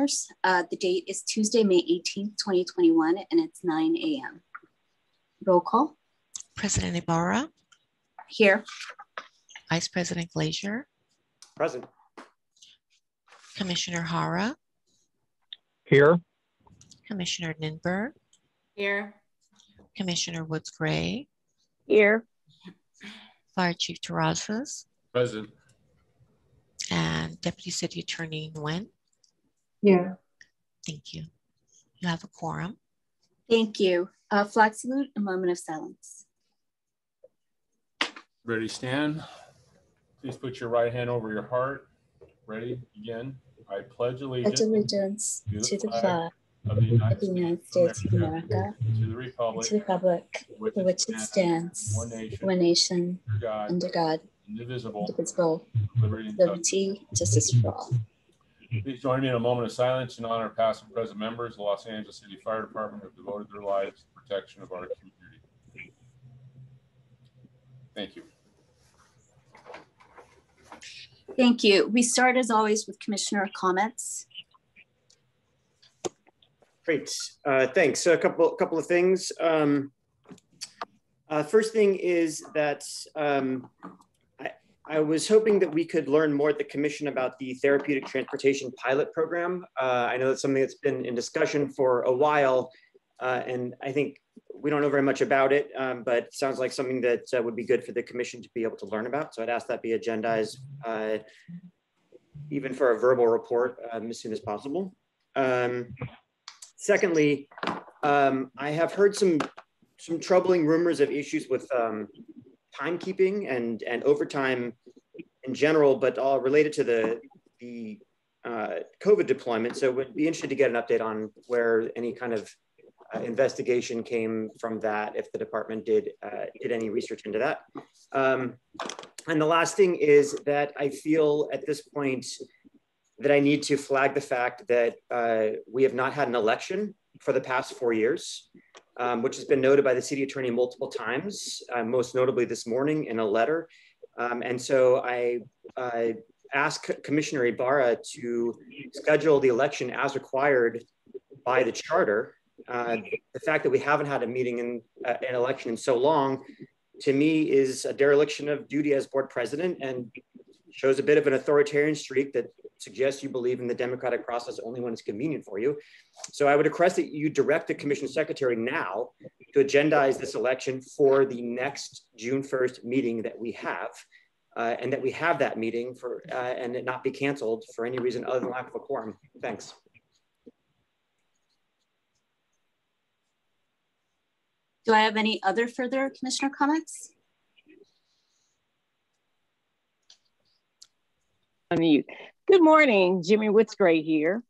Commissioners. The date is Tuesday, May 18th, 2021, and it's 9 a.m. Roll call. President Ibarra. Here. Vice President Glazier. Present. Commissioner Hara. Here. Commissioner Ninberg. Here. Commissioner Woods Gray. Here. Fire Chief Terrazas. Present. And Deputy City Attorney Nguyen. Here. Thank you. You have a quorum. Thank you. Flag salute, a moment of silence. Ready, stand. Please put your right hand over your heart. Ready, begin. I pledge allegiance to the flag of the United States of America, to the republic, for which it stands, one nation, under God, indivisible, liberty, justice for all. Please join me in a moment of silence in honor of past and present members of the Los Angeles City Fire Department who have devoted their lives to the protection of our community. Thank you. Thank you. We start as always with commissioner comments. Great, thanks. So a couple of things. First thing is that I was hoping that we could learn more at the commission about the therapeutic transportation pilot program. I know that's something that's been in discussion for a while, and I think we don't know very much about it, but it sounds like something that would be good for the commission to be able to learn about. So I'd ask that be agendized even for a verbal report as soon as possible. Secondly, I have heard some troubling rumors of issues with timekeeping and overtime in general, but all related to the COVID deployment. So would be interested to get an update on where any kind of investigation came from that, if the department did any research into that. And the last thing is that I feel at this point that I need to flag the fact that we have not had an election for the past 4 years, which has been noted by the city attorney multiple times, most notably this morning in a letter. And so I asked Commissioner Ibarra to schedule the election as required by the charter. The fact that we haven't had a meeting in an election in so long, to me, is a dereliction of duty as board president and shows a bit of an authoritarian streak that suggests you believe in the democratic process only when it's convenient for you. So I would request that you direct the commission secretary now to agendize this election for the next June 1st meeting that we have, and that we have that meeting for and it not be canceled for any reason other than lack of a quorum. Thanks. Do I have any other further commissioner comments? Good morning, Jimmy Woodsgray here.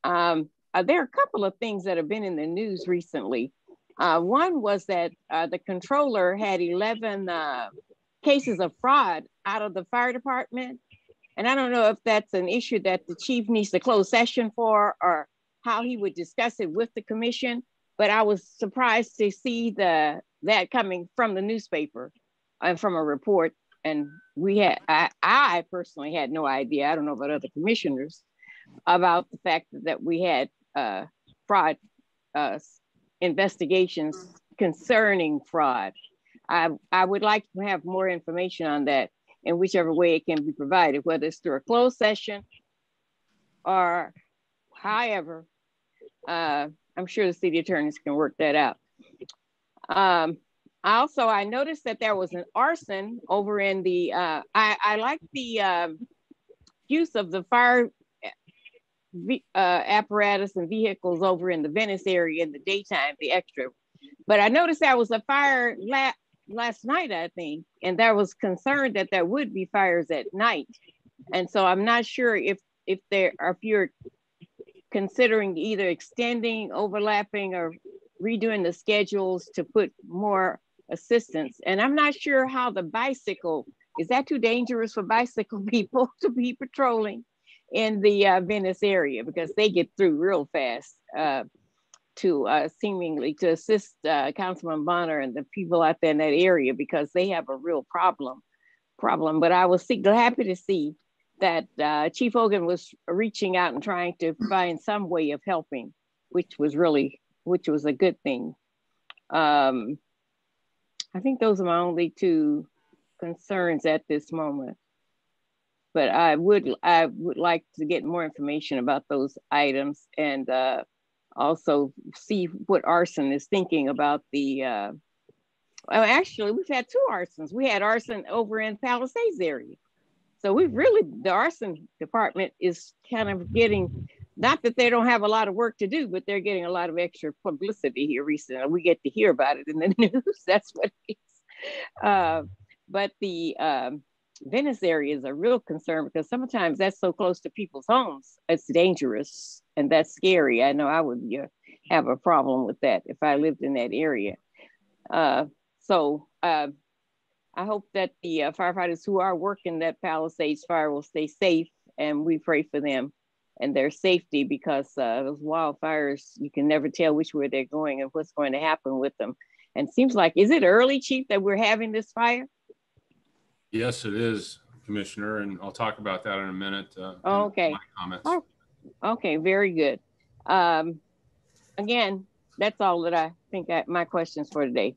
There are a couple of things that have been in the news recently. One was that the controller had 11 cases of fraud out of the fire department. And I don't know if that's an issue that the chief needs to close session for or how he would discuss it with the commission. But I was surprised to see that coming from the newspaper and from a report. And I personally had no idea, I don't know about other commissioners, about the fact that we had fraud investigations concerning fraud. I would like to have more information on that in whichever way it can be provided, whether it's through a closed session or however. I'm sure the city attorneys can work that out. I noticed that there was an arson over in the, I like the use of the fire apparatus and vehicles over in the Venice area in the daytime, the extra. But I noticed there was a fire last night, I think, and there was concern that there would be fires at night. And so I'm not sure if you're considering either extending, overlapping, or redoing the schedules to put more assistance. And I'm not sure how the bicycle, is that too dangerous for bicycle people to be patrolling in the Venice area, because they get through real fast to seemingly to assist Councilman Bonner and the people out there in that area, because they have a real problem. But I was happy to see that Chief Hogan was reaching out and trying to find some way of helping, which was a good thing. I think those are my only two concerns at this moment. But I would like to get more information about those items, and also see what arson is thinking about the. Actually, we've had two arsons. We had arson over in Palisades area, so the arson department is kind of getting. Not that they don't have a lot of work to do, but they're getting a lot of extra publicity here recently. We get to hear about it in the news. That's what it is. But the Venice area is a real concern, because sometimes that's so close to people's homes. It's dangerous and that's scary. I know I would have a problem with that if I lived in that area. So I hope that the firefighters who are working that Palisades fire will stay safe, and we pray for them and their safety, because those wildfires, you can never tell which way they're going and what's going to happen with them. And it seems like, is it early, Chief, that we're having this fire? Yes, it is, Commissioner, and I'll talk about that in a minute. Okay. My comments. Oh, okay, very good. Again, that's all that I think my questions for today.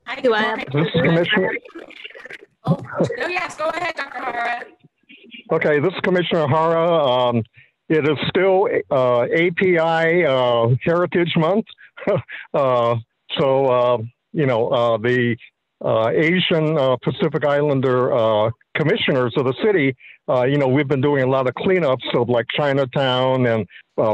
Hi, Do I have This is Commissioner. Oh, yes, go ahead, Dr. Hara. Okay, this is Commissioner Hara. It is still API Heritage Month. The Asian Pacific Islander commissioners of the city, we've been doing a lot of cleanups of like Chinatown and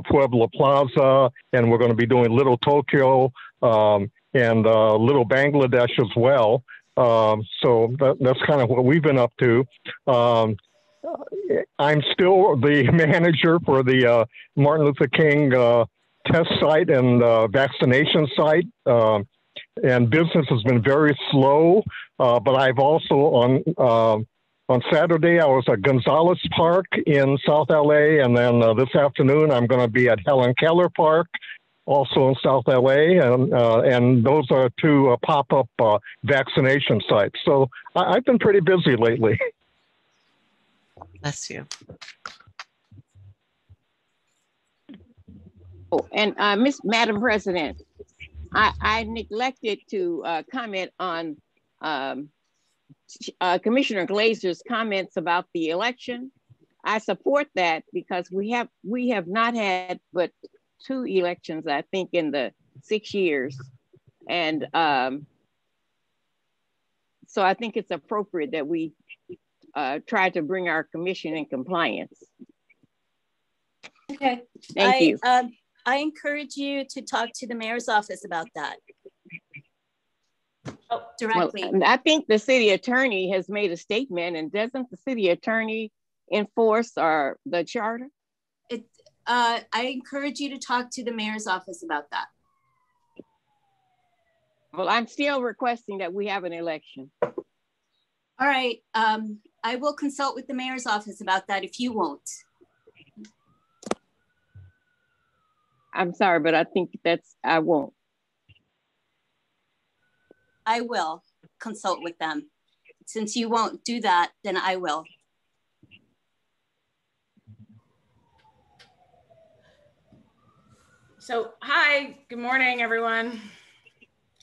Pueblo Plaza, and we're going to be doing Little Tokyo and Little Bangladesh as well. So that's kind of what we've been up to. I'm still the manager for the Martin Luther King test site and vaccination site. And business has been very slow, but I've also on Saturday, I was at Gonzalez Park in South LA, and then this afternoon I'm going to be at Helen Keller Park, also in South LA, and those are two pop-up vaccination sites. So I've been pretty busy lately. Bless you. Oh, and Madam President, I neglected to comment on Commissioner Glazer's comments about the election. I support that, because we have not had but 2 elections, I think, in the 6 years. And so I think it's appropriate that we try to bring our commission in compliance. Okay. Thank you. I encourage you to talk to the mayor's office about that. Oh, directly. Well, I think the city attorney has made a statement, and doesn't the city attorney enforce the charter? I encourage you to talk to the mayor's office about that. Well, I'm still requesting that we have an election. All right. I will consult with the mayor's office about that if you won't. I'm sorry, but I think I won't. I will consult with them. Since you won't do that, then I will. So, hi, good morning, everyone.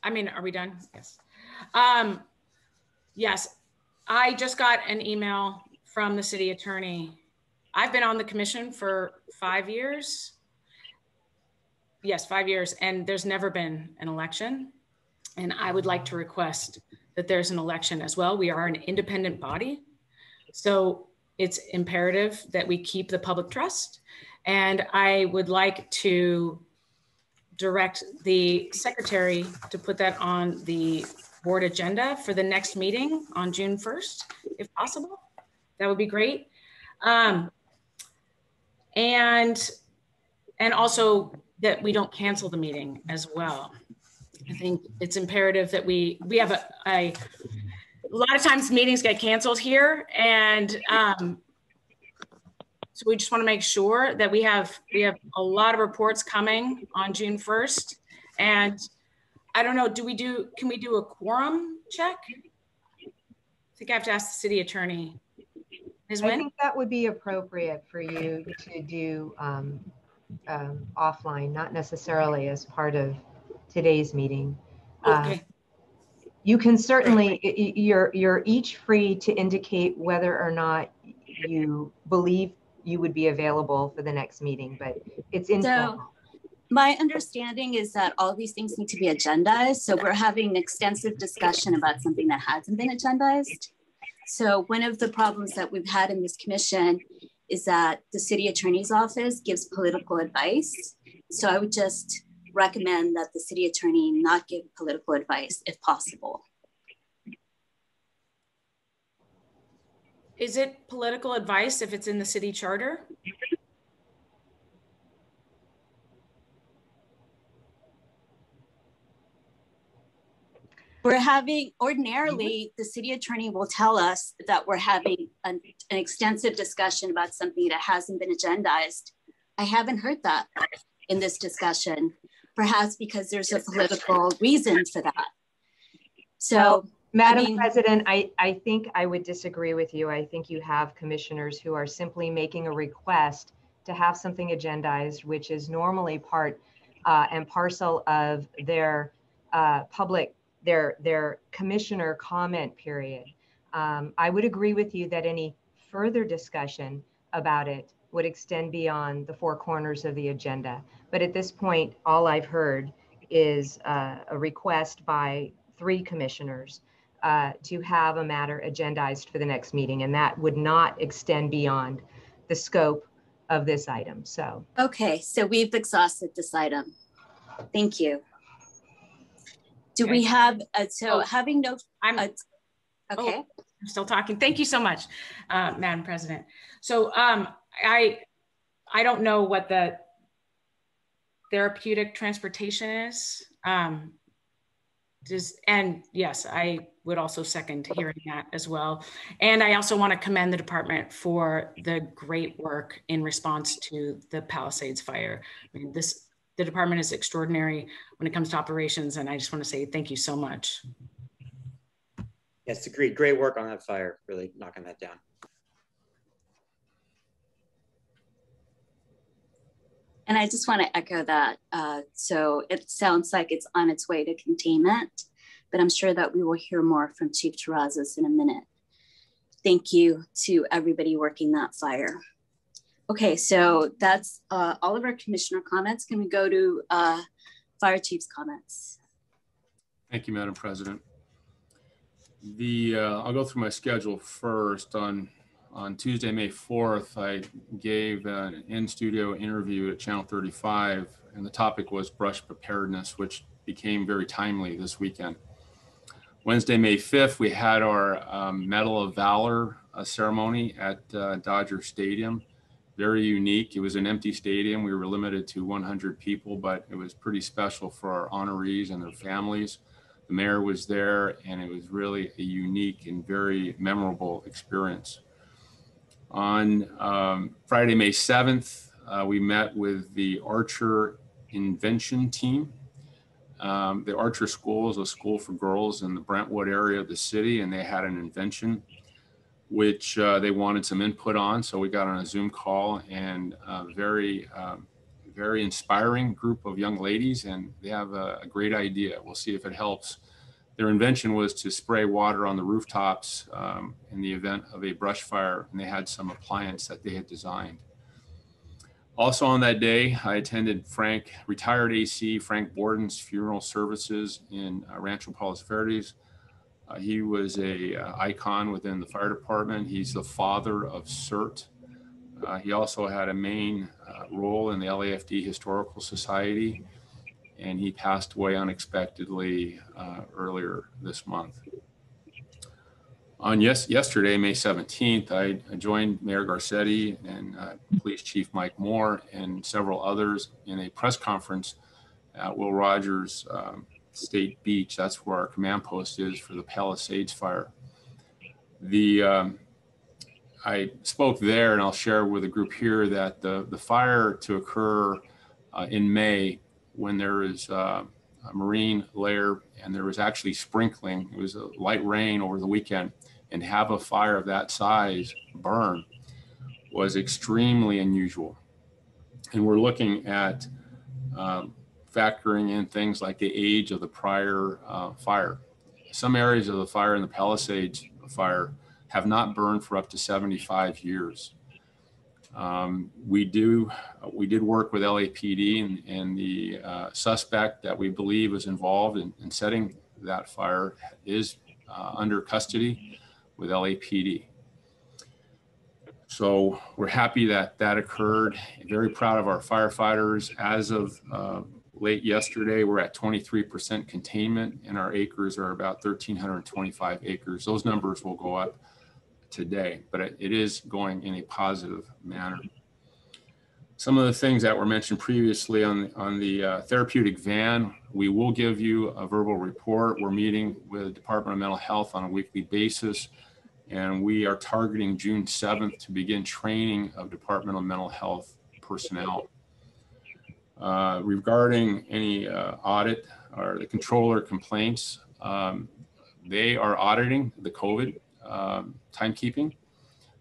I mean, are we done? Yes. Yes, I just got an email from the city attorney. I've been on the commission for 5 years. Yes, 5 years, and there's never been an election. And I would like to request that there's an election as well. We are an independent body, so it's imperative that we keep the public trust. And I would like to direct the secretary to put that on the board agenda for the next meeting on June 1st, if possible. That would be great. And also that we don't cancel the meeting as well. I think it's imperative that we have a lot of times meetings get canceled here, and so we just want to make sure that we have a lot of reports coming on June 1st. And I don't know, can we do a quorum check think I have to ask the city attorney. Ms. I Nguyen? think that would be appropriate for you to do offline, not necessarily as part of today's meeting. Okay. You can certainly, you're each free to indicate whether or not you believe you would be available for the next meeting, but it's informal. So my understanding is that all these things need to be agendized. So we're having an extensive discussion about something that hasn't been agendized. So one of the problems that we've had in this commission is that the city attorney's office gives political advice. So I would just recommend that the city attorney not give political advice if possible. Is it political advice if it's in the city charter? We're having, ordinarily, the city attorney will tell us that we're having an extensive discussion about something that hasn't been agendized. I haven't heard that in this discussion, perhaps because there's a political reason for that. So, Madam President, I think I would disagree with you. I think you have commissioners who are simply making a request to have something agendized, which is normally part and parcel of their their commissioner comment period. I would agree with you that any further discussion about it would extend beyond the four corners of the agenda. But at this point, all I've heard is a request by 3 commissioners to have a matter agendized for the next meeting, and that would not extend beyond the scope of this item. So okay, so we've exhausted this item. Thank you. Do we have, having no, okay. Oh, I'm still talking. Thank you so much, Madam President. So I don't know what the therapeutic transportation is. And yes, I would also second hearing that as well. And I also want to commend the department for the great work in response to the Palisades fire. I mean, the department is extraordinary when it comes to operations, and I just want to say thank you so much. Yes, agreed. Great work on that fire, really knocking that down. And I just want to echo that. So it sounds like it's on its way to containment, but I'm sure that we will hear more from Chief Terrazas in a minute. Thank you to everybody working that fire. Okay, so that's all of our commissioner comments. Can we go to Fire Chief's comments? Thank you, Madam President. I'll go through my schedule first. On Tuesday, May 4th, I gave an in-studio interview at Channel 35, and the topic was brush preparedness, which became very timely this weekend. Wednesday, May 5th, we had our Medal of Valor ceremony at Dodger Stadium. Very unique. It was an empty stadium. We were limited to 100 people, but it was pretty special for our honorees and their families. The mayor was there, and it was really a unique and very memorable experience. On Friday, May 7th, we met with the Archer Invention team. The Archer School is a school for girls in the Brentwood area of the city, and they had an invention which they wanted some input on. So we got on a Zoom call, and very inspiring group of young ladies, and they have a great idea. We'll see if it helps. Their invention was to spray water on the rooftops in the event of a brush fire, and they had some appliance that they had designed. Also on that day, I attended retired AC Frank Borden's funeral services in Rancho Palos Verdes. He was a icon within the fire department. He's the father of CERT. He also had a main role in the LAFD Historical Society, and he passed away unexpectedly earlier this month. On yesterday, May 17th, I joined Mayor Garcetti and Police Chief Mike Moore and several others in a press conference at Will Rogers State Beach. That's where our command post is for the Palisades fire. I spoke there, and I'll share with the group here that the fire to occur in May, when there is a marine layer and there was actually sprinkling, it was a light rain over the weekend, and have a fire of that size burn was extremely unusual. And we're looking at factoring in things like the age of the prior fire. Some areas of the fire in the Palisades fire have not burned for up to 75 years. We did work with LAPD, and the suspect that we believe was involved in setting that fire is under custody with LAPD. So we're happy that that occurred. Very proud of our firefighters. As of late yesterday, we're at 23% containment, and our acres are about 1,325 acres. Those numbers will go up today, but it is going in a positive manner. Some of the things that were mentioned previously on the therapeutic van, we will give you a verbal report. We're meeting with the Department of Mental Health on a weekly basis, and we are targeting June 7th to begin training of Department of Mental Health personnel. Regarding any audit or the controller complaints, they are auditing the COVID timekeeping.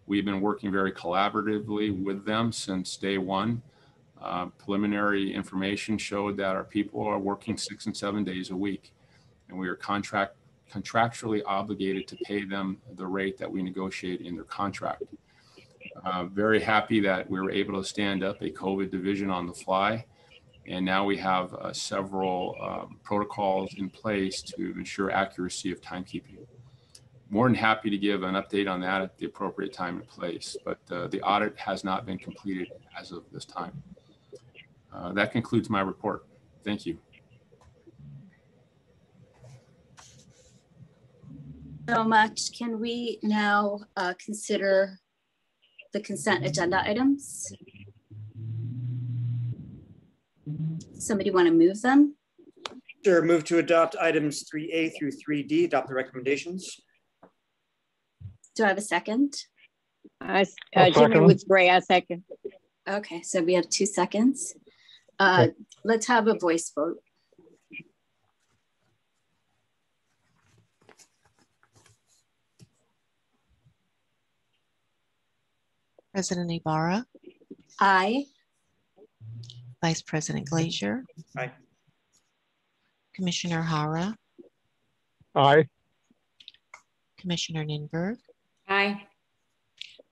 We've been working very collaboratively with them since day one. Preliminary information showed that our people are working 6 and 7 days a week, and we are contractually obligated to pay them the rate that we negotiate in their contract. Very happy that we were able to stand up a COVID division on the fly, and now we have several protocols in place to ensure accuracy of timekeeping. More than happy to give an update on that at the appropriate time and place, but the audit has not been completed as of this time. That concludes my report. Thank you. So much. Can we now consider the consent agenda items? Somebody want to move them? Sure, move to adopt items 3A through 3D, adopt the recommendations. Do I have a second? Jimmy Woods Gray, I second. Okay, so we have 2 seconds. Let's have a voice vote. President Ibarra. Aye. Vice President Glazier. Aye. Commissioner Hara. Aye. Commissioner Ninberg. Aye.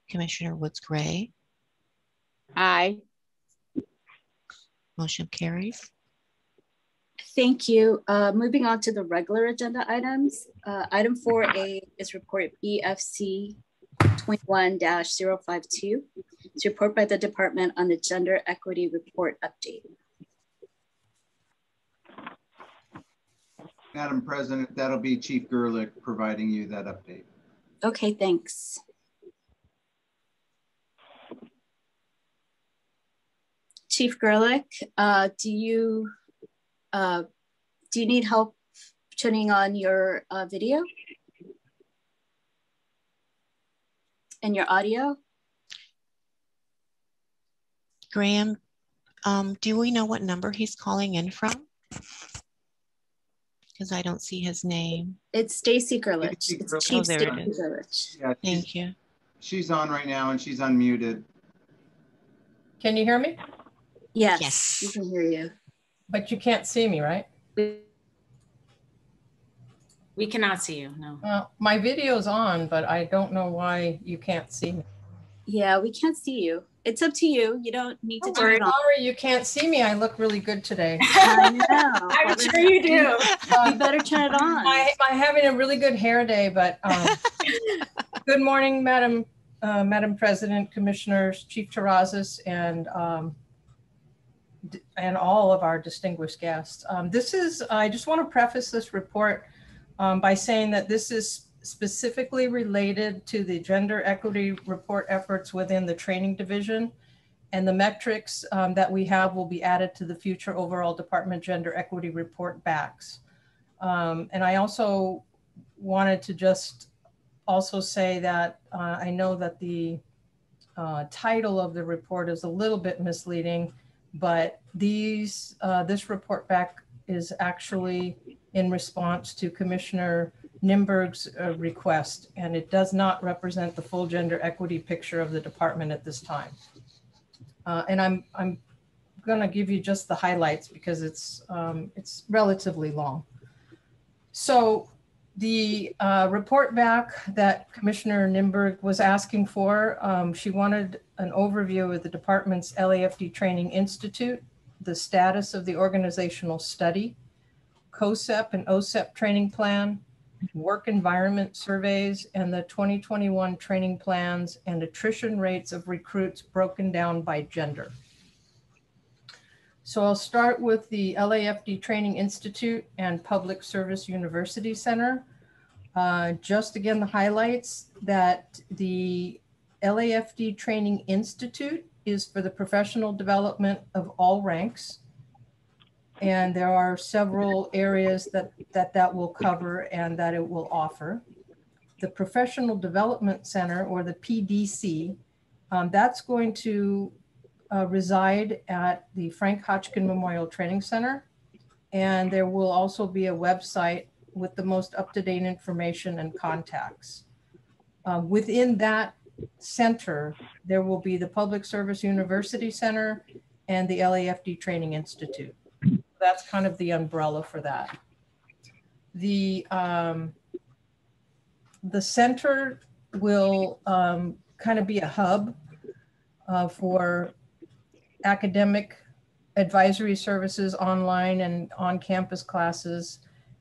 Commissioner Woods Gray. Aye. Motion carries. Thank you. Moving on to the regular agenda items. Item 4A is report BFC 21-052. It's report by the department on the gender equity report update. Madam President, that'll be Chief Gerlich providing you that update. Okay, thanks. Chief Gerlich, do you need help turning on your video and your audio? Graham, do we know what number he's calling in from? Because I don't see his name. It's Stacy Gerlich. It's Chief Stacy Gerlich. Yeah, thank you. She's on right now and she's unmuted. Can you hear me? Yes, yes, we can hear you. But you can't see me, right? We cannot see you, no. My video's on, but I don't know why you can't see me. Yeah, we can't see you. It's up to you. You don't need to turn it on. Sorry, you can't see me. I look really good today. I know. I'm sure you do. You better turn it on. I'm having a really good hair day, but good morning, Madam President, Commissioners, Chief Terrazas, and all of our distinguished guests. I just want to preface this report by saying that this is specifically related to the gender equity report efforts within the training division, and the metrics that we have will be added to the future overall department gender equity report backs. And I also wanted to just also say that I know that the title of the report is a little bit misleading, but this report back is actually in response to Commissioner Nimberg's request, and it does not represent the full gender equity picture of the department at this time. And I'm going to give you just the highlights because it's relatively long. So the report back that Commissioner Nimberg was asking for, she wanted an overview of the department's LAFD Training Institute, the status of the organizational study, COSEP and OSEP training plan, work environment surveys, and the 2021 training plans and attrition rates of recruits broken down by gender. So I'll start with the LAFD Training Institute and Public Service University Center. Just again, the highlights that the LAFD Training Institute is for the professional development of all ranks. And there are several areas that will cover and that it will offer. The Professional Development Center, or the PDC, that's going to reside at the Frank Hotchkin Memorial Training Center. And there will also be a website with the most up-to-date information and contacts. Within that center, there will be the Public Service University Center and the LAFD Training Institute. That's kind of the umbrella for that. The center will kind of be a hub for academic advisory services, online and on-campus classes.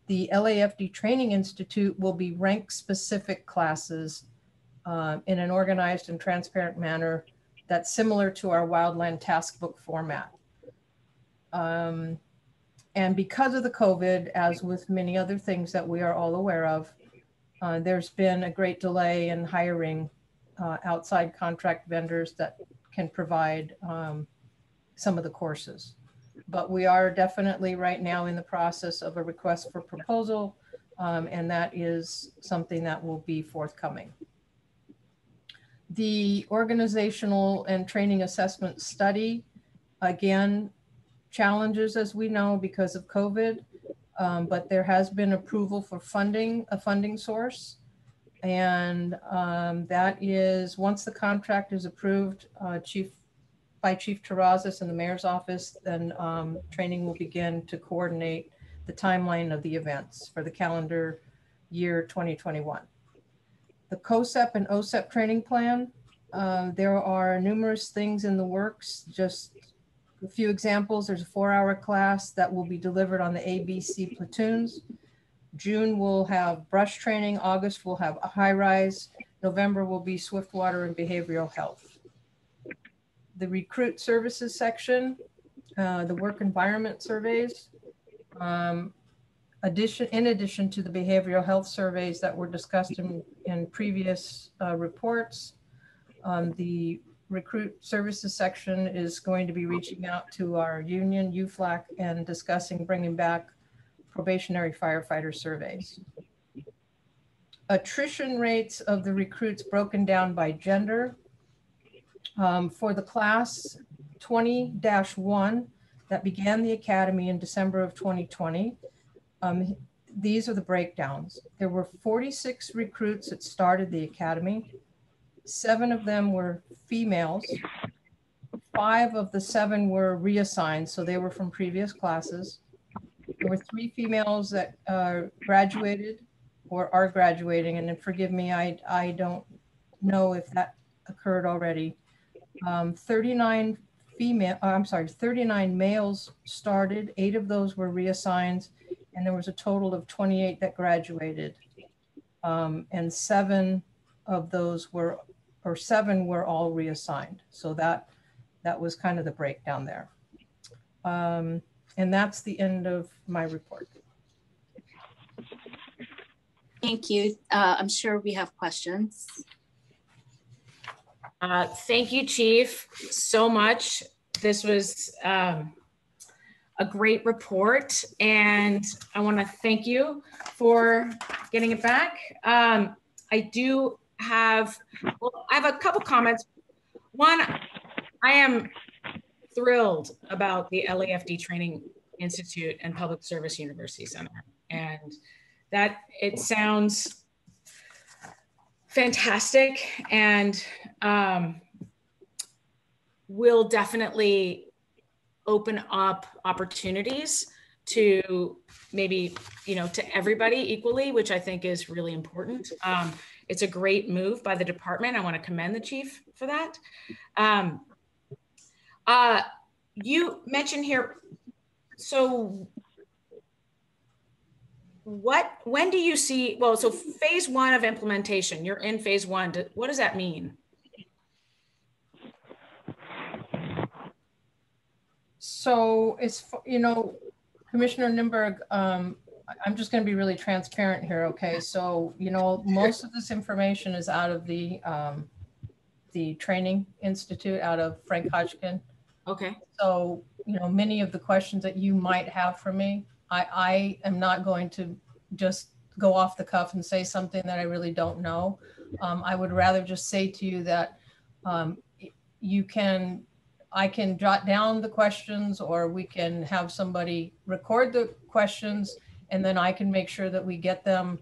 The LAFD Training Institute will be rank-specific classes in an organized and transparent manner that's similar to our Wildland Task Book format. And because of the COVID, as with many other things that we are all aware of, there's been a great delay in hiring outside contract vendors that can provide some of the courses. But we are definitely right now in the process of a request for proposal, and that is something that will be forthcoming. The organizational and training assessment study, again, challenges as we know because of COVID, but there has been approval for funding, a funding source. And that is, once the contract is approved by Chief Terrazas in the mayor's office, then training will begin to coordinate the timeline of the events for the calendar year 2021. The COSEP and OSEP training plan, there are numerous things in the works. Just a few examples, there's a 4-hour class that will be delivered on the ABC platoons. June will have brush training, August will have a high rise, November will be swiftwater and behavioral health. The recruit services section, the work environment surveys, in addition to the behavioral health surveys that were discussed in previous reports, the recruit services section is going to be reaching out to our union, UFLAC, and discussing bringing back probationary firefighter surveys. Attrition rates of the recruits broken down by gender. For the class 20-1 that began the academy in December of 2020, these are the breakdowns. There were 46 recruits that started the academy. 7 of them were females. 5 of the 7 were reassigned, so they were from previous classes. There were 3 females that graduated or are graduating, and then forgive me, I don't know if that occurred already. 39 males started, 8 of those were reassigned, and there was a total of 28 that graduated. And 7 of those were all reassigned. So that was kind of the breakdown there. And that's the end of my report. Thank you. I'm sure we have questions. Thank you, Chief, so much. This was a great report, and I want to thank you for getting it back. I have a couple comments. One, I am thrilled about the LAFD Training Institute and Public Service University Center, and That it sounds fantastic, and will definitely open up opportunities to maybe, to everybody equally, which I think is really important. It's a great move by the department. I want to commend the chief for that. You mentioned here, so when do you see, well, so phase 1 of implementation, you're in phase 1. What does that mean? So it's, Commissioner Nimberg, I'm just going to be really transparent here. Okay. So, most of this information is out of the Training Institute out of Frank Hodgkin. Okay. So, many of the questions that you might have for me, I am not going to just go off the cuff and say something that I really don't know. I would rather just say to you that I can jot down the questions, or we can have somebody record the questions, and then I can make sure that we get them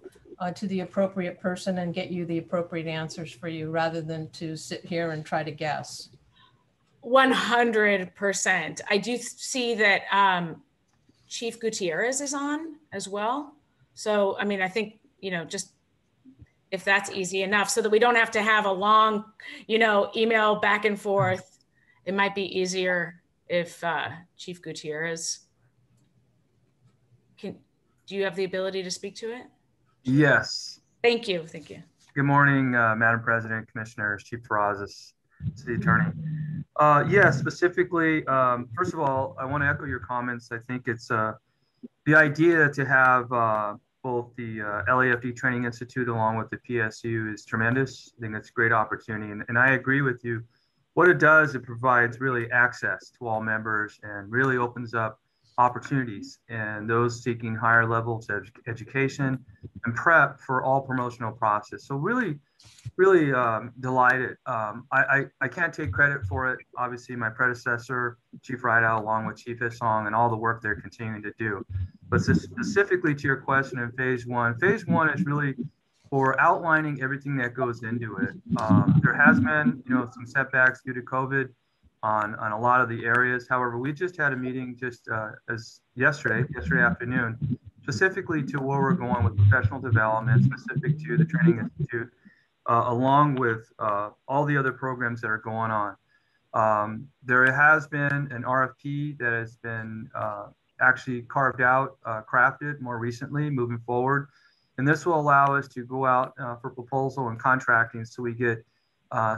to the appropriate person and get you the appropriate answers for you, rather than to sit here and try to guess. 100%. I do see that Chief Gutierrez is on as well. So, I mean, I think, just if that's easy enough so that we don't have to have a long, email back and forth. It might be easier if Chief Gutierrez do you have the ability to speak to it? Yes. Thank you. Thank you. Good morning, Madam President, Commissioners, Chief Terrazas, City Attorney. Yeah, specifically, first of all, I want to echo your comments. I think it's the idea to have both the LAFD Training Institute along with the PSU is tremendous. I think that's a great opportunity. And I agree with you. What it does, it provides really access to all members and really opens up opportunities and those seeking higher levels of education and prep for all promotional process. So really delighted. I can't take credit for it. Obviously, my predecessor, Chief Rideout, along with Chief Isong, and all the work they're continuing to do. But specifically to your question in phase 1, phase 1 is really for outlining everything that goes into it. There has been, some setbacks due to COVID on a lot of the areas. However, we just had a meeting just as yesterday afternoon, specifically to where we're going with professional development, specific to the Training Institute, along with all the other programs that are going on. There has been an RFP that has been actually carved out, crafted more recently, moving forward. And this will allow us to go out for proposal and contracting so we get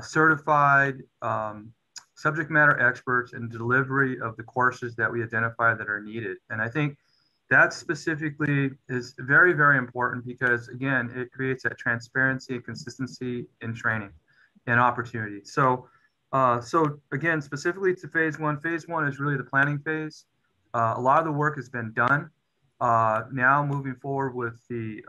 certified subject matter experts in delivery of the courses that we identify that are needed. And I think that specifically is very, very important because, again, it creates that transparency and consistency in training and opportunity. So again, specifically to phase 1 is really the planning phase. A lot of the work has been done. Now moving forward with the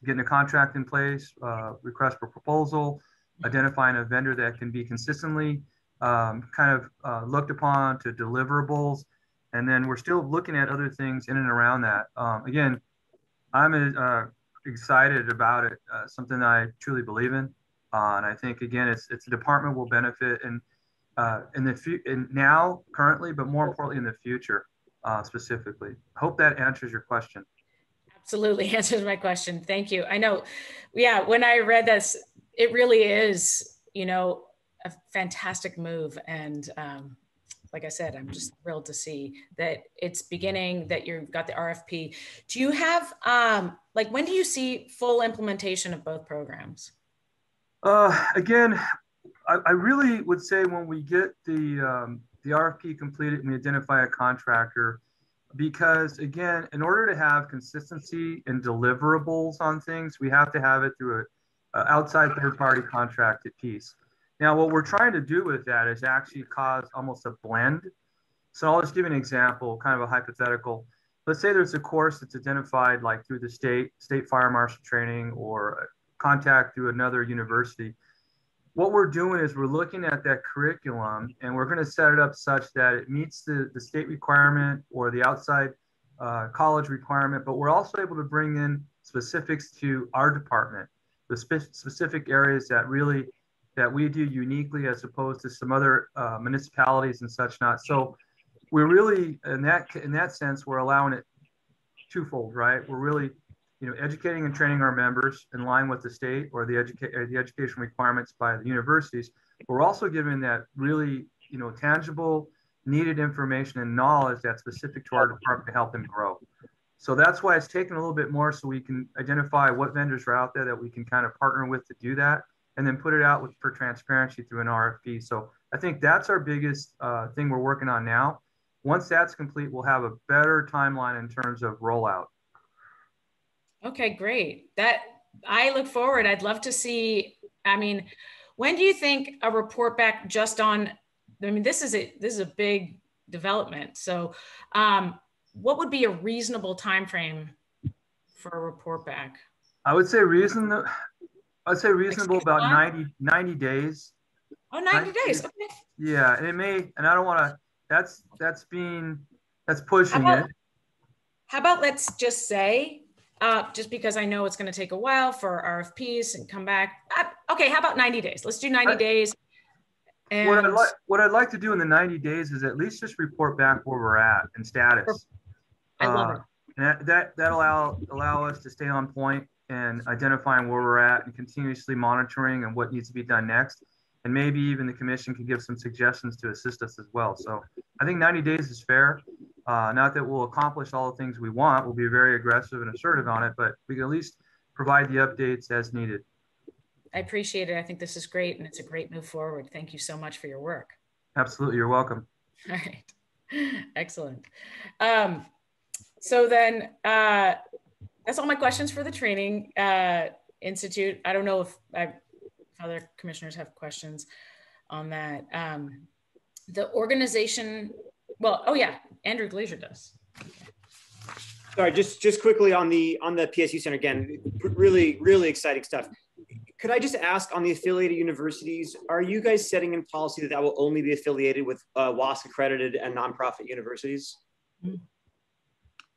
getting a contract in place, request for proposal, identifying a vendor that can be consistently looked upon to deliverables. And then we're still looking at other things in and around that. Again, I'm excited about it, something that I truly believe in. And I think, again, it's a department will benefit in now, currently, but more importantly in the future, specifically. Hope that answers your question. Absolutely answers my question. Thank you. I know, yeah, when I read this, it really is, a fantastic move. And like I said, I'm just thrilled to see that it's beginning, that you've got the RFP. Do you have, when do you see full implementation of both programs? Again, I really would say when we get the RFP completed and we identify a contractor, because again, in order to have consistency and deliverables on things, we have to have it through an outside third-party contracted piece. Now, what we're trying to do with that is actually cause almost a blend. So I'll just give you an example, kind of a hypothetical. Let's say there's a course that's identified like through the state fire marshal training or contact through another university. What we're doing is we're looking at that curriculum and we're going to set it up such that it meets the state requirement or the outside college requirement, but we're also able to bring in specifics to our department, the specific areas that we do uniquely as opposed to some other municipalities and such not. So we're really, in that sense, we're allowing it twofold, right? We're really, educating and training our members in line with the state or the education requirements by the universities. We're also giving that really, tangible, needed information and knowledge that's specific to our department to help them grow. So that's why it's taken a little bit more, so we can identify what vendors are out there that we can kind of partner with to do that, and then put it out for transparency through an RFP. So I think that's our biggest thing we're working on now. Once that's complete, we'll have a better timeline in terms of rollout. Okay, great. I look forward. I'd love to see, when do you think a report back just on, this is a big development. So what would be a reasonable time frame for a report back? I would say reasonable about 90 days. Oh, 90 days. Okay. Yeah, and it may, and I don't want to, that's pushing it. How about let's just say, just because I know it's going to take a while for RFPs and come back. Okay, how about 90 days? Let's do 90 days. And what I'd like to do in the 90 days is at least just report back where we're at in status. I love it. And that'll allow us to stay on point and identifying where we're at and continuously monitoring and what needs to be done next. And maybe even the commission can give some suggestions to assist us as well. So I think 90 days is fair. Not that we'll accomplish all the things we want. We'll be very aggressive and assertive on it, but we can at least provide the updates as needed. I appreciate it. I think this is great, and it's a great move forward. Thank you so much for your work. Absolutely. You're welcome. All right. Excellent. So then that's all my questions for the Training Institute. I don't know if other commissioners have questions on that. The organization, well, oh yeah, Andrew Glazer does. Sorry, just quickly on the PSU Center again, really exciting stuff. Could I just ask on the affiliated universities, are you guys setting in policy that will only be affiliated with WASC accredited and nonprofit universities?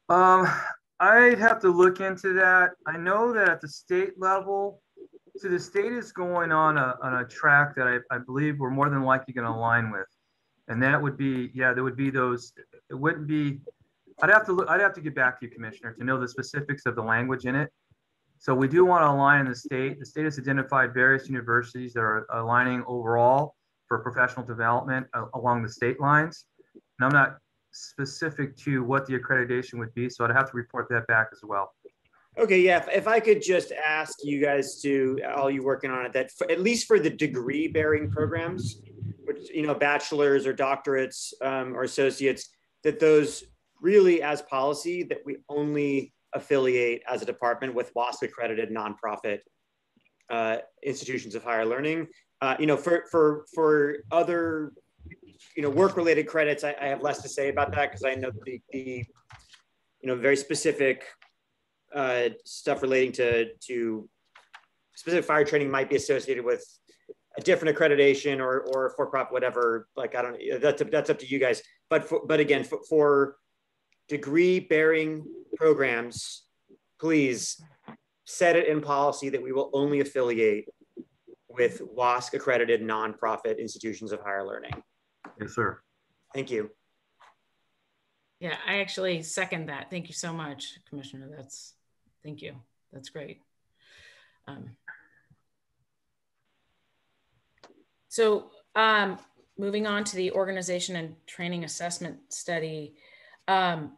I'd have to look into that. I know that at the state level, so the state is going on a track that I believe we're more than likely going to align with. And that would be, yeah, there would be those, it wouldn't be, I'd have to get back to you, Commissioner, to know the specifics of the language in it. So we do want to align in the state. The state has identified various universities that are aligning overall for professional development along the state lines. And I'm not specific to what the accreditation would be, so I'd have to report that back as well. Okay, yeah, if I could just ask you guys to, all you working on it, that at least for the degree bearing programs, which, bachelor's or doctorates or associates, that those really as policy that we only affiliate as a department with WASC accredited nonprofit institutions of higher learning. For other, work related credits, I have less to say about that because I know the very specific stuff relating to specific fire training might be associated with a different accreditation or for-profit, whatever. Like, I don't, that's up to you guys. But again, for degree-bearing programs, please set it in policy that we will only affiliate with WASC-accredited nonprofit institutions of higher learning. Yes, sir. Thank you. Yeah, I actually second that. Thank you so much, Commissioner. Thank you. That's great. So moving on to the organization and training assessment study. Chief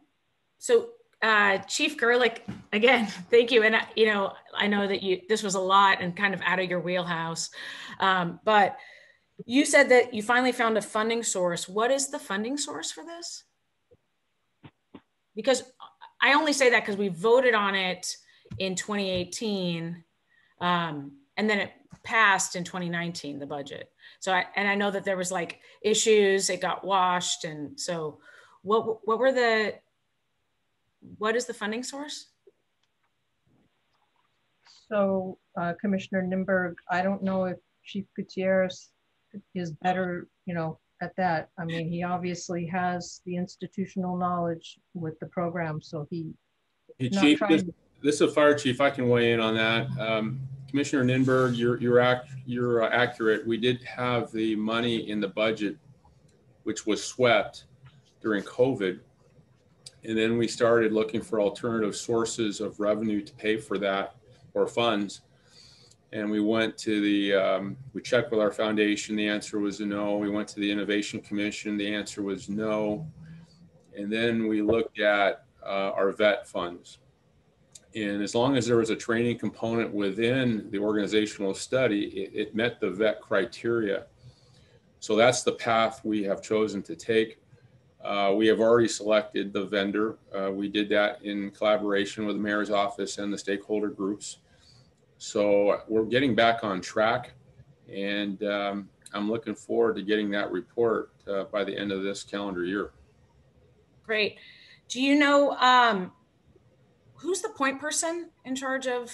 Gerlich, again, thank you. And I know that this was a lot and kind of out of your wheelhouse, but you said that you finally found a funding source. What is the funding source for this? Because I only say that because we voted on it in 2018, and then it passed in 2019, the budget. So, I know that there was like issues, it got washed. And so what is the funding source? So Commissioner Nimberg, I don't know if Chief Gutierrez is better, at that. I mean, he obviously has the institutional knowledge with the program, so Hey, Chief, This is a fire chief. I can weigh in on that. Commissioner Ninberg, you're accurate. We did have the money in the budget, which was swept during COVID. And then we started looking for alternative sources of revenue to pay for that, or funds. And we went to the, we checked with our foundation. The answer was no. We went to the Innovation Commission. The answer was no. And then we looked at our vet funds. And as long as there was a training component within the organizational study, it met the vet criteria. So that's the path we have chosen to take. We have already selected the vendor. We did that in collaboration with the mayor's office and the stakeholder groups. So we're getting back on track, and I'm looking forward to getting that report by the end of this calendar year. Great. Do you know who's the point person in charge of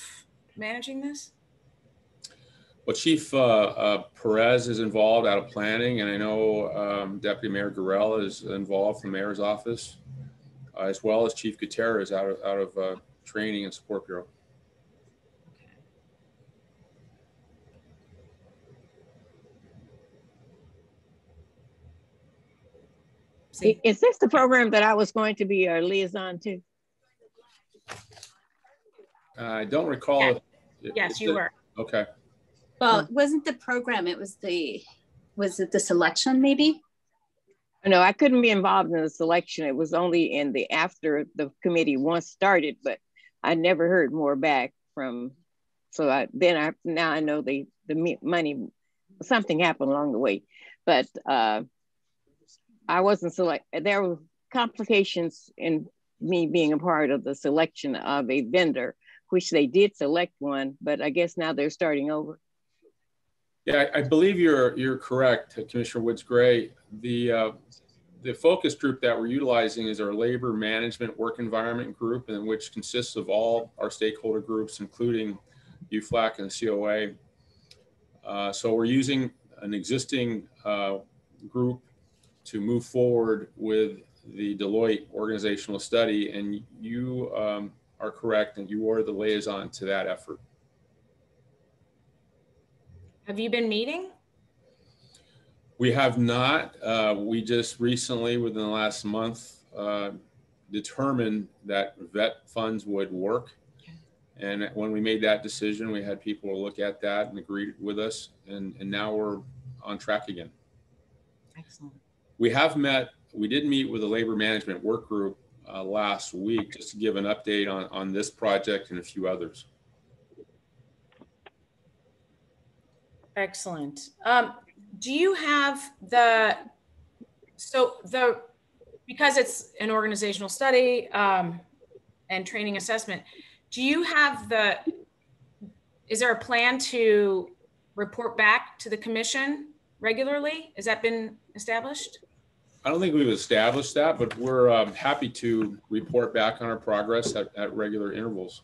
managing this? Well, Chief Perez is involved out of planning, and I know Deputy Mayor Gurrell is involved from the mayor's office, as well as Chief Gutierrez out of Training and Support Bureau. Is this the program that I was going to be a liaison to? I don't recall. Yeah. Yes, you were. Okay. Well, it wasn't the program, it was was it the selection maybe? No, I couldn't be involved in the selection. It was only in the after the committee once started, but I never heard more back from, so now I know the money, something happened along the way, but I wasn't selected. There were complications in me being a part of the selection of a vendor, which they did select one, but I guess now they're starting over. Yeah, I believe you're correct, Commissioner Woods-Gray. The focus group that we're utilizing is our labor management work environment group, and which consists of all our stakeholder groups, including UFLAC and the COA. So we're using an existing group to move forward with the Deloitte organizational study, and you are correct, and you are the liaison to that effort. Have you been meeting? We have not. We just recently, within the last month, determined that vet funds would work. And when we made that decision, we had people look at that and agree with us. And now we're on track again. Excellent. We have met, we did meet with the labor management work group last week, just to give an update on this project and a few others. Excellent. Do you have because it's an organizational study and training assessment, do you have is there a plan to report back to the commission regularly? Has that been established? I don't think we've established that, but we're happy to report back on our progress at regular intervals.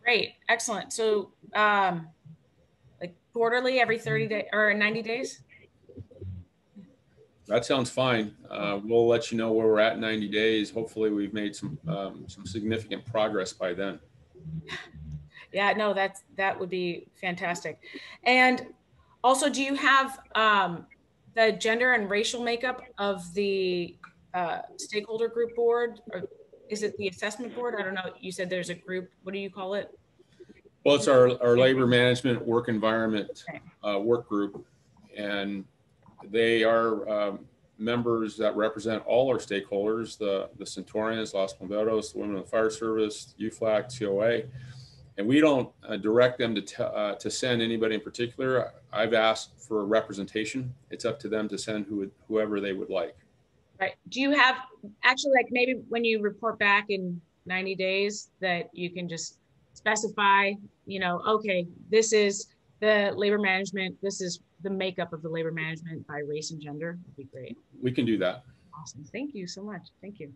Great, excellent. So like quarterly, every 30 days or 90 days? That sounds fine. We'll let you know where we're at in 90 days. Hopefully we've made some significant progress by then. Yeah, no, that would be fantastic. And also, do you have the gender and racial makeup of the stakeholder group board, or is it the assessment board? I don't know. You said there's a group. What do you call it? Well, it's our labor management work environment work group, and they are members that represent all our stakeholders, the Centurions, Los Bomberos, the Women of the Fire Service, UFLAC, COA. And we don't direct them to send anybody in particular. I've asked for a representation. It's up to them to send whoever they would like. Right. Do you have actually, like, maybe when you report back in 90 days that you can just specify, you know, okay, this is the labor management, this is the makeup of the labor management by race and gender? Would be great. We can do that. Awesome. Thank you so much. Thank you.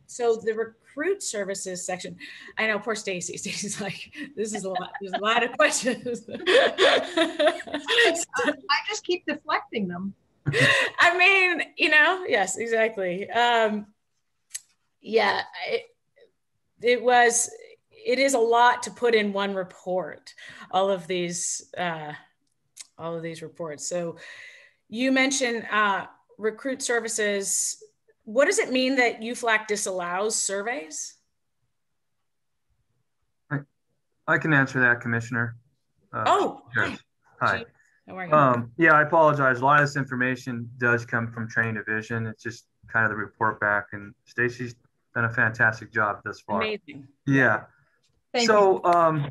So the recruit services section, I know poor Stacy. Stacy's like, this is a lot. There's a lot of questions. I just keep deflecting them. I mean, yes, exactly. Yeah, it is a lot to put in one report, all of these reports. So you mentioned recruit services. What does it mean that UFLAC disallows surveys? I can answer that, Commissioner. Hi. Hi. How are you? Yeah, I apologize. A lot of this information does come from training division. It's just kind of the report back, and Stacy's done a fantastic job thus far. Amazing. Yeah. Thank you. I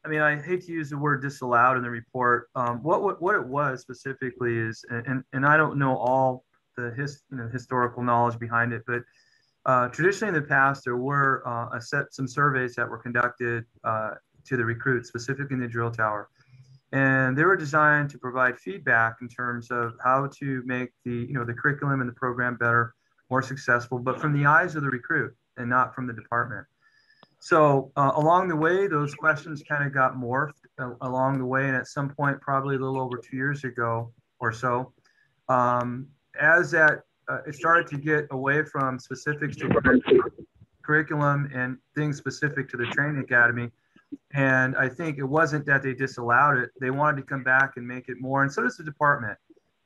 mean, I hate to use the word disallowed in the report. What it was specifically is, and I don't know all the historical knowledge behind it, but traditionally in the past, there were some surveys that were conducted to the recruits, specifically in the drill tower. And they were designed to provide feedback in terms of how to make the curriculum and the program better, more successful, but from the eyes of the recruit and not from the department. So along the way, those questions kind of got morphed along the way. And at some point, probably a little over 2 years ago or so, as that it started to get away from specifics to curriculum and things specific to the training academy. And I think it wasn't that they disallowed it. They wanted to come back and make it more, and so does the department,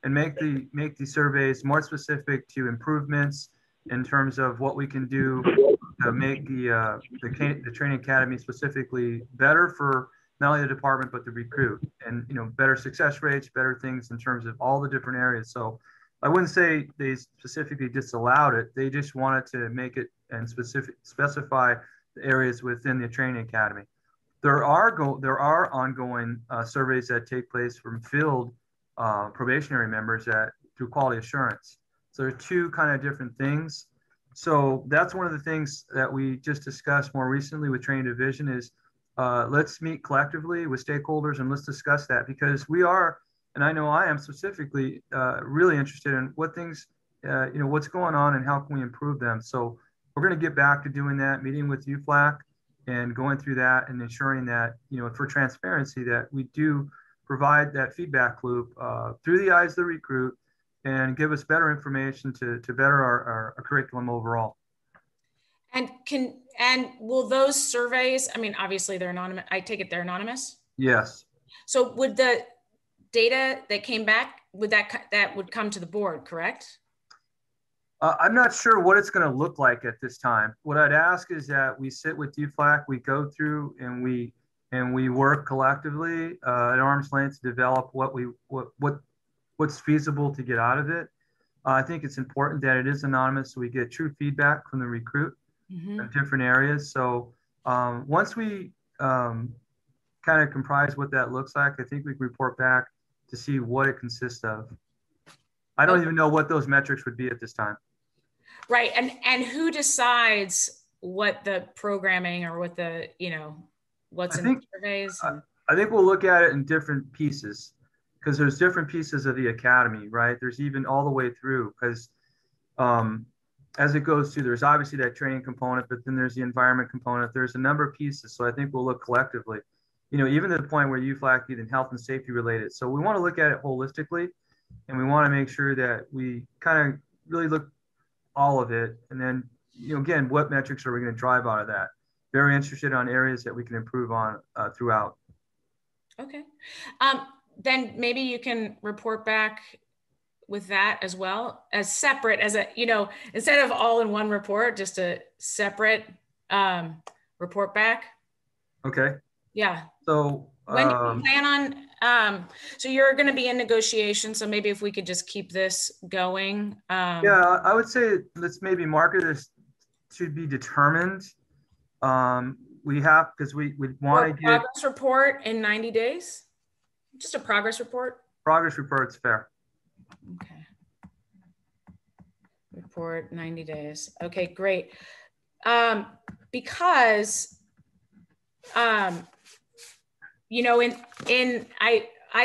and make the surveys more specific to improvements in terms of what we can do to make the training academy specifically better for not only the department but the recruit, and better success rates, better things in terms of all the different areas. So I wouldn't say they specifically disallowed it. They just wanted to make it and specify the areas within the training academy. There are ongoing surveys that take place from field probationary members through quality assurance. So there are two kind of different things. So that's one of the things that we just discussed more recently with training division is let's meet collectively with stakeholders and let's discuss that, because we are, and I know I am specifically really interested in what things, what's going on and how can we improve them. So we're going to get back to doing that, meeting with UFLAC and going through that and ensuring that, for transparency, that we do provide that feedback loop through the eyes of the recruit and give us better information to better our curriculum overall. And will those surveys, I mean, obviously they're anonymous. I take it they're anonymous? Yes. So would the data that came back, that would come to the board, correct? I'm not sure what it's going to look like at this time. What I'd ask is that we sit with UFLAC, we go through and we work collectively at arm's length to develop what's feasible to get out of it. I think it's important that it is anonymous so we get true feedback from the recruit in different areas. So once we kind of comprise what that looks like, I think we can report back to see what it consists of. I don't even know what those metrics would be at this time. Right. And who decides what the programming or what the, what's in the surveys? I think we'll look at it in different pieces, because there's different pieces of the academy, right? There's even all the way through, because as it goes through, there's obviously that training component, but then there's the environment component. There's a number of pieces. So I think we'll look collectively, even to the point where UFLAC even health and safety related. So we want to look at it holistically, and we want to make sure that we kind of really look all of it. And then, again, what metrics are we going to drive out of that? Very interested on areas that we can improve on throughout. Okay. Then maybe you can report back with that as well, as separate as instead of all in one report, just a separate report back. Okay. Yeah. So when do you plan on, so you're going to be in negotiation. So maybe if we could just keep this going. Yeah, I would say let's maybe market this to be determined. We have, because we want to get progress report in 90 days. Just a progress report. Progress report's fair. Okay. Report 90 days. Okay, great. Because I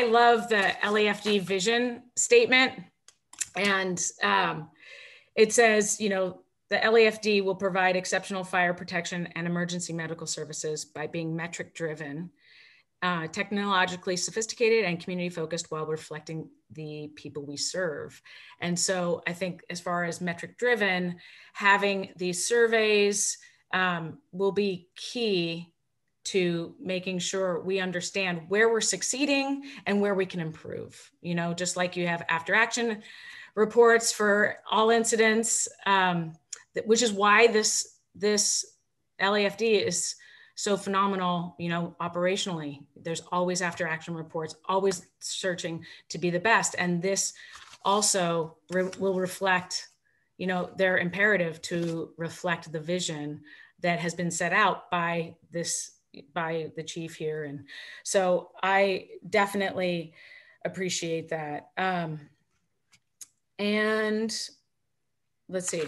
love the LAFD vision statement, and it says, the LAFD will provide exceptional fire protection and emergency medical services by being metric driven, technologically sophisticated and community focused while reflecting the people we serve. And so I think as far as metric driven, having these surveys will be key to making sure we understand where we're succeeding and where we can improve. You know, just like you have after action reports for all incidents, which is why this LAFD is so phenomenal, you know, operationally. There's always after action reports, always searching to be the best. And this also will reflect, you know, their imperative to reflect the vision that has been set out by the chief here. And so I definitely appreciate that. And let's see.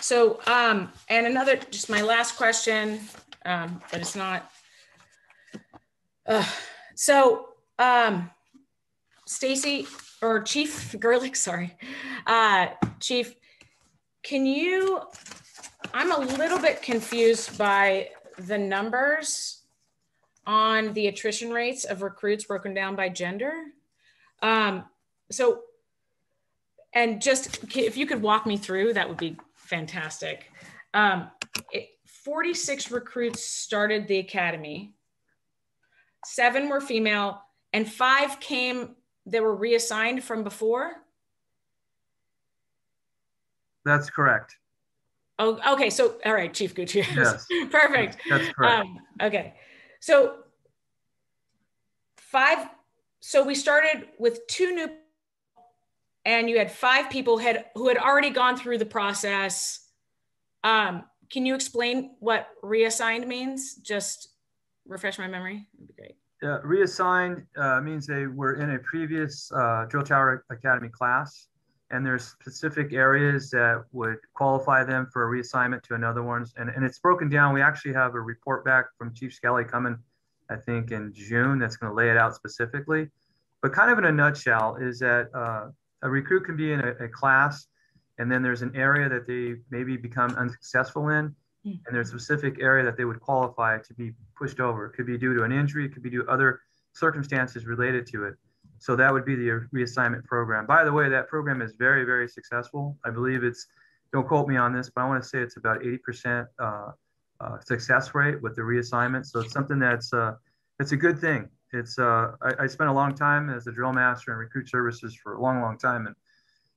So, and another, just my last question, but it's not. Stacy or Chief Gerlich, sorry. Chief, can you, I'm a little bit confused by the numbers on the attrition rates of recruits broken down by gender. And just if you could walk me through, that would be fantastic. 46 recruits started the academy, 7 were female, and 5 came that were reassigned from before? That's correct. Oh, okay. So, all right, Chief Gutierrez. Yes. Perfect. That's correct. Okay. So 5, so we started with 2 new, and you had 5 people who had already gone through the process. Can you explain what reassigned means? Just refresh my memory. That'd be great. Reassigned means they were in a previous Drill Tower Academy class, and there's specific areas that would qualify them for a reassignment to another ones. And it's broken down. We actually have a report back from Chief Skelly coming, I think, in June that's going to lay it out specifically. But kind of in a nutshell is that a recruit can be in a class, and then there's an area that they maybe become unsuccessful in, and there's a specific area that they would qualify to be pushed over. It could be due to an injury, it could be due to other circumstances related to it. So that would be the reassignment program. By the way, that program is very, very successful. I believe it's, don't quote me on this, but I want to say it's about 80% success rate with the reassignment. So it's something that's, it's a good thing. It's, I spent a long time as a drill master and recruit services for a long, long time. And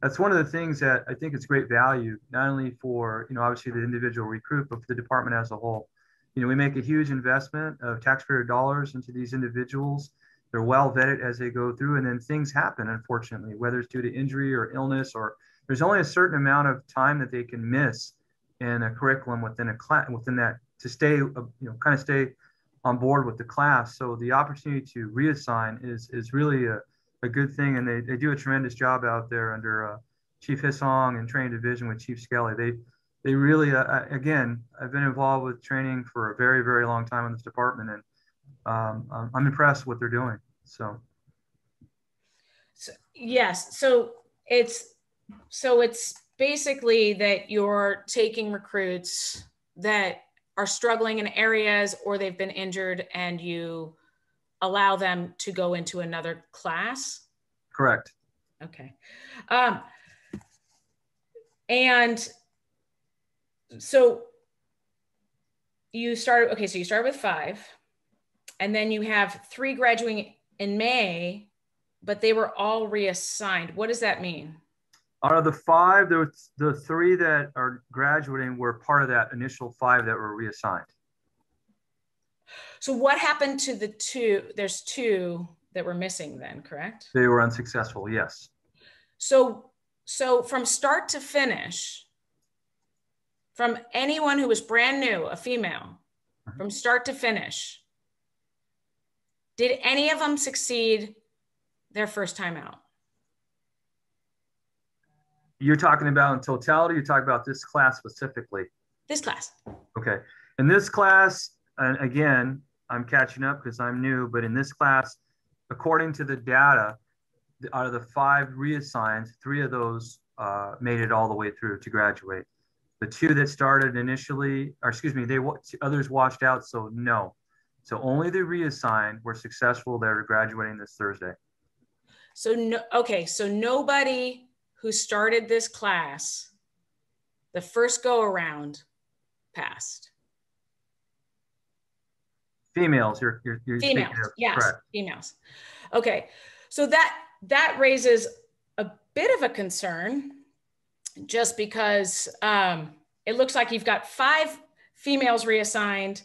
that's one of the things that I think it's great value, not only for, you know, obviously the individual recruit, but for the department as a whole. You know, we make a huge investment of taxpayer dollars into these individuals. They're well vetted as they go through, and then things happen, unfortunately, whether it's due to injury or illness, or there's only a certain amount of time that they can miss in a curriculum within a class, within that, to stay, you know, kind of stay on board with the class. So the opportunity to reassign is really a good thing, and they do a tremendous job out there under Chief Hissong and Training Division with Chief Skelly. They really, again, I've been involved with training for a very, very long time in this department, and I'm impressed with what they're doing. So yes, so it's basically that you're taking recruits that are struggling in areas or they've been injured, and you allow them to go into another class. Correct. Okay. And so you started, okay, so you started with 5, and then you have 3 graduating in May, but they were all reassigned. What does that mean? Out of the 5, the 3 that are graduating were part of that initial 5 that were reassigned. So what happened to the 2? There's 2 that were missing then, correct? They were unsuccessful, yes. So from start to finish, from anyone who was brand new, a female, from start to finish, did any of them succeed their first time out? You're talking about in totality, you're talking about this class specifically? This class. Okay. In this class, and again, I'm catching up because I'm new, but in this class, according to the data, out of the 5 reassigned, 3 of those made it all the way through to graduate. The 2 that started initially, or excuse me, others washed out, so no. So only the reassigned were successful. They're graduating this Thursday. So no, okay, so nobody who started this class the first go around passed. Females, you're Females, speaking of, yes, correct. females. Okay, so that raises a bit of a concern, just because it looks like you've got 5 females reassigned.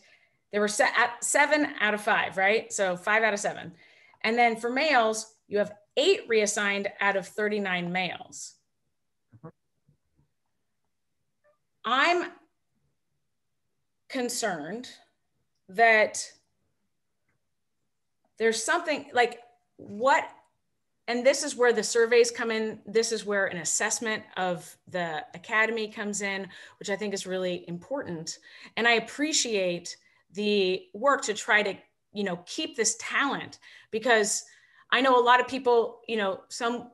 There were 7 out of 5, right? So 5 out of 7. And then for males, you have 8 reassigned out of 39 males. I'm concerned that there's something like what, and this is where the surveys come in. This is where an assessment of the academy comes in, which I think is really important. And I appreciate the work to try to, you know, keep this talent, because I know a lot of people, you know, some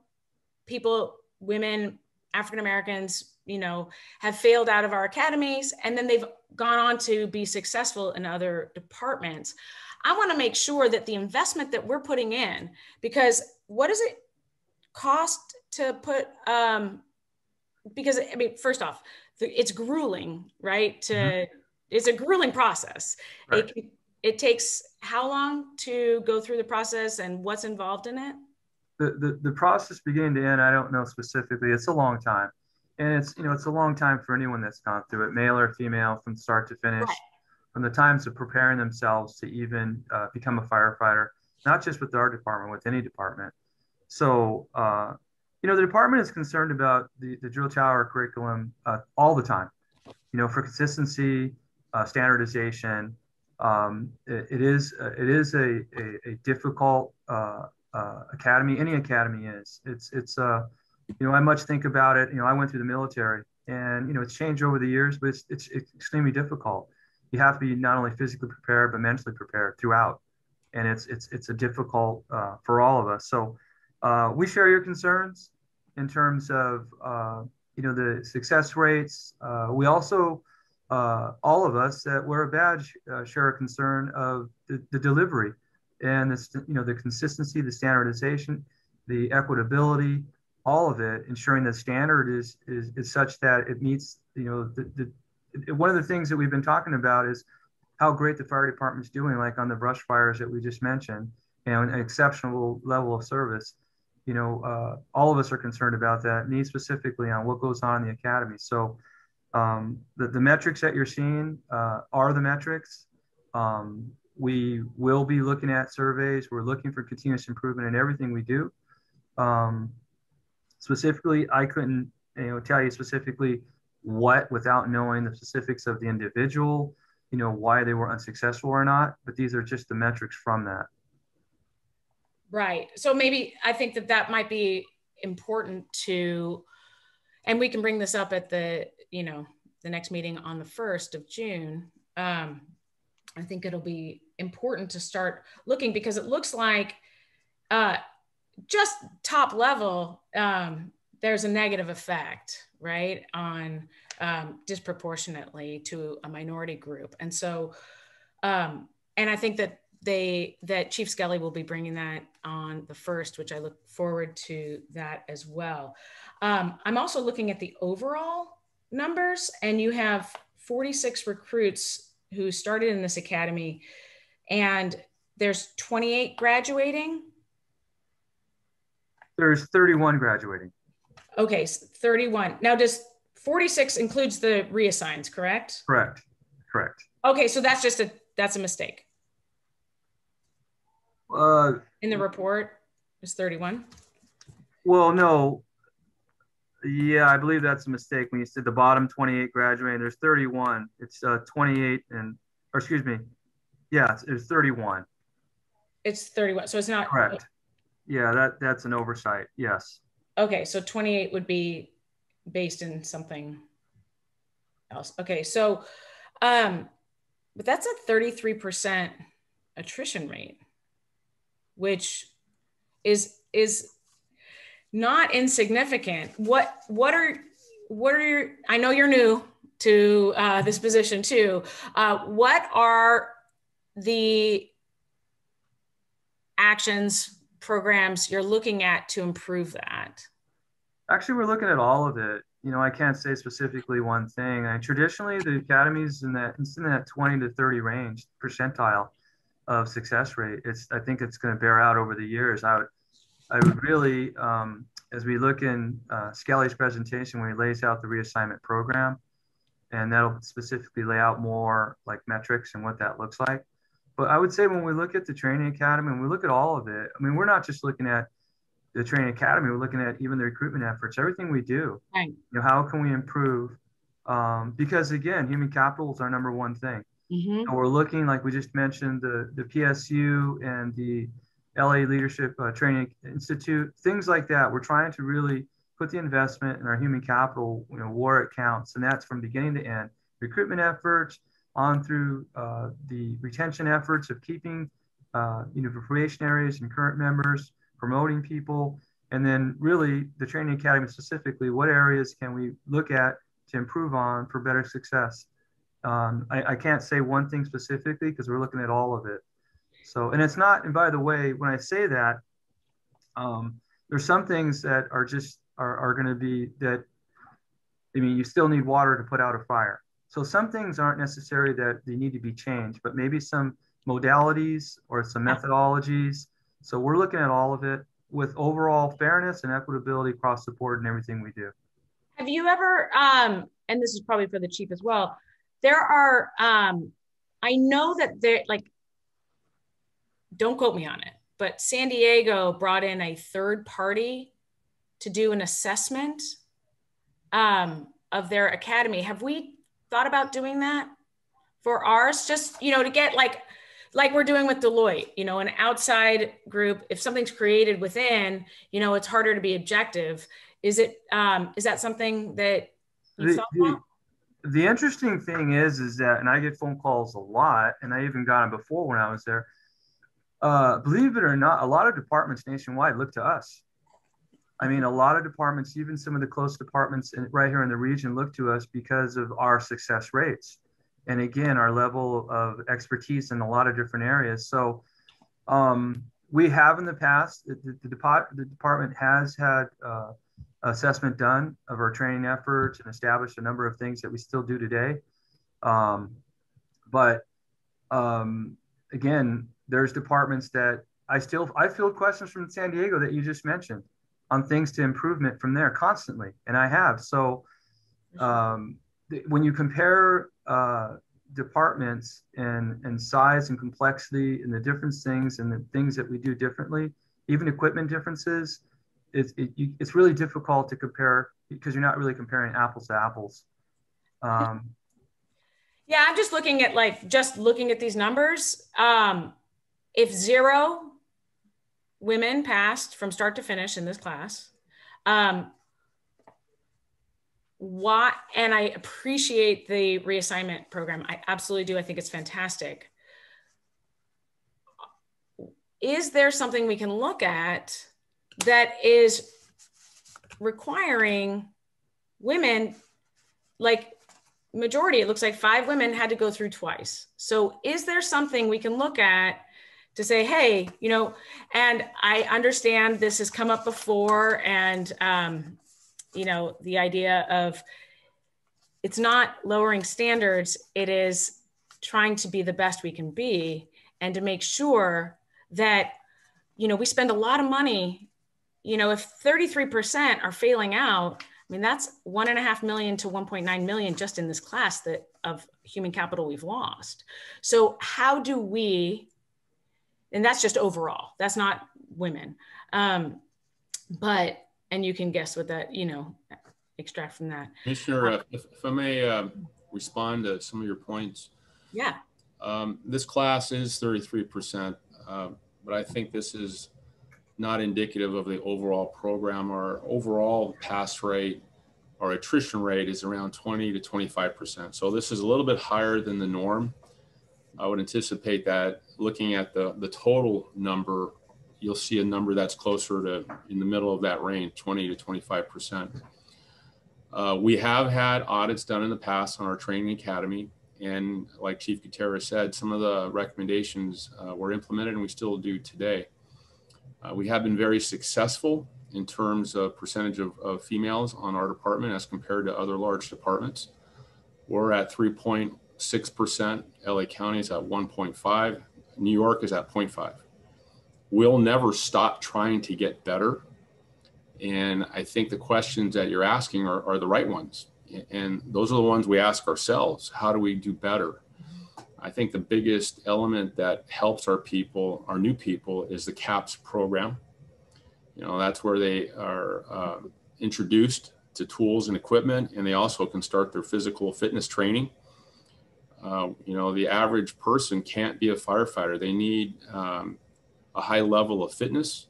people, women, African-Americans, you know, have failed out of our academies, and then they've gone on to be successful in other departments. I want to make sure that the investment that we're putting in, because what does it cost to put, because I mean, first off, it's grueling, right? It's a grueling process. Right. It takes how long to go through the process, and what's involved in it? The process beginning to end, I don't know specifically. It's a long time. And it's, you know, it's a long time for anyone that's gone through it, male or female, from start to finish. Right. From the times of preparing themselves to even become a firefighter, not just with our department, with any department. So, you know, the department is concerned about the drill tower curriculum all the time, you know, for consistency, standardization. It is a difficult academy. Any academy is. It's you know, I much think about it. You know, I went through the military, and, you know, it's changed over the years, but it's extremely difficult. You have to be not only physically prepared, but mentally prepared throughout. And it's a difficult for all of us. So we share your concerns in terms of, you know, the success rates. We also, all of us that wear a badge share a concern of the delivery and this, you know, the consistency, the standardization, the equitability, all of it, ensuring the standard is such that it meets, you know, one of the things that we've been talking about is how great the fire department's doing, like on the brush fires that we just mentioned, and an exceptional level of service. You know, all of us are concerned about that, me specifically, on what goes on in the academy. So the metrics that you're seeing are the metrics. We will be looking at surveys. We're looking for continuous improvement in everything we do. Specifically, I couldn't, you know, tell you specifically what without knowing the specifics of the individual, you know, why they were unsuccessful or not, but these are just the metrics from that. Right. So maybe I think that might be important to, and we can bring this up at the, you know, the next meeting on the 1st of June. I think it'll be important to start looking, because it looks like just top level, there's a negative effect, right, on disproportionately to a minority group. And so, and I think that Chief Skelly will be bringing that on the 1st, which I look forward to that as well. I'm also looking at the overall numbers, and you have 46 recruits who started in this academy, and there's 28 graduating. There's 31 graduating. Okay, so 31. Now, does 46 includes the reassigns, correct? Correct. Correct. Okay, so that's a mistake. In the report, it's 31. Well, no. Yeah, I believe that's a mistake. When you said the bottom 28 graduating, there's 31. It's 28 and, or excuse me. Yeah, it's 31. It's 31. So it's not correct. Yeah, that's an oversight. Yes. Okay, so 28 would be based in something else. Okay, so but that's a 33% attrition rate, which is not insignificant. What are your, I know you're new to this position too. What are the actions, programs you're looking at to improve that? Actually, we're looking at all of it. You know, I can't say specifically one thing. Traditionally, the academy's it's in that 20 to 30 range percentile of success rate. I think it's going to bear out over the years. I would really, as we look in Skelly's presentation, where he lays out the reassignment program, and that'll specifically lay out more like metrics and what that looks like. But I would say when we look at the training academy and we look at all of it, I mean, we're not just looking at the training academy, we're looking at even the recruitment efforts, everything we do. Right. You know, how can we improve? Because again, human capital is our number one thing. Mm-hmm. So we're looking, like we just mentioned, the PSU and the LA Leadership Training Institute, things like that. We're trying to really put the investment in our human capital, you know, where it counts. And that's from beginning to end. Recruitment efforts on through the retention efforts of keeping, you know, probationaries and current members, promoting people, and then really the training academy specifically, what areas can we look at to improve on for better success? I can't say one thing specifically because we're looking at all of it. So, and it's not, and by the way, when I say that, there's some things that are just, are going to be that, I mean, you still need water to put out a fire. So some things aren't necessary that they need to be changed, but maybe some modalities or some methodologies. So we're looking at all of it with overall fairness and equitability across the board in everything we do. Have you ever, and this is probably for the chief as well, there are, I know that there, like, don't quote me on it, but San Diego brought in a third party to do an assessment of their academy. Have we thought about doing that for ours? Just, you know, to get like we're doing with Deloitte, you know, an outside group. If something's created within, you know, it's harder to be objective. Is that something that you thought about? The interesting thing is that, and I get phone calls a lot, and I even got them before when I was there. Believe it or not, a lot of departments nationwide look to us. I mean, a lot of departments, even some of the close departments right here in the region, look to us because of our success rates. And again, our level of expertise in a lot of different areas. So we have in the past, the department has had assessment done of our training efforts and established a number of things that we still do today. Again, there's departments that I field questions from San Diego that you just mentioned on things to improvement from there constantly. And I have. So when you compare departments and size and complexity and the different things and the things that we do differently, even equipment differences, it's really difficult to compare because you're not really comparing apples to apples. Yeah, I'm just looking at these numbers. If 0 women passed from start to finish in this class, why? And I appreciate the reassignment program. I absolutely do. I think it's fantastic. Is there something we can look at that is requiring women, like majority, it looks like 5 women had to go through twice. So is there something we can look at to say, hey, you know, and I understand this has come up before, and, you know, the idea of it's not lowering standards, it is trying to be the best we can be and to make sure that, you know, we spend a lot of money. You know, if 33% are failing out, I mean, that's $1.5 million to $1.9 million just in this class of human capital we've lost. So how do we, and that's just overall, that's not women. But, and you can guess what that, you know, extract from that. Commissioner, if I may respond to some of your points. Yeah. This class is 33%, but I think this is not indicative of the overall program. Our overall pass rate or attrition rate is around 20 to 25%. So this is a little bit higher than the norm. I would anticipate that looking at the total number, you'll see a number that's closer to in the middle of that range, 20 to 25%. We have had audits done in the past on our training academy, And like Chief Gutierrez said, some of the recommendations were implemented, and we still do today. We have been very successful in terms of percentage of females on our department as compared to other large departments. We're at 3.6%. LA County is at 1.5. New York is at 0.5. We'll never stop trying to get better. And I think the questions that you're asking are the right ones. And those are the ones we ask ourselves. How do we do better? I think the biggest element that helps our people, our new people, is the CAPS program. You know, that's where they are introduced to tools and equipment, and they also can start their physical fitness training. You know, the average person can't be a firefighter. They need a high level of fitness.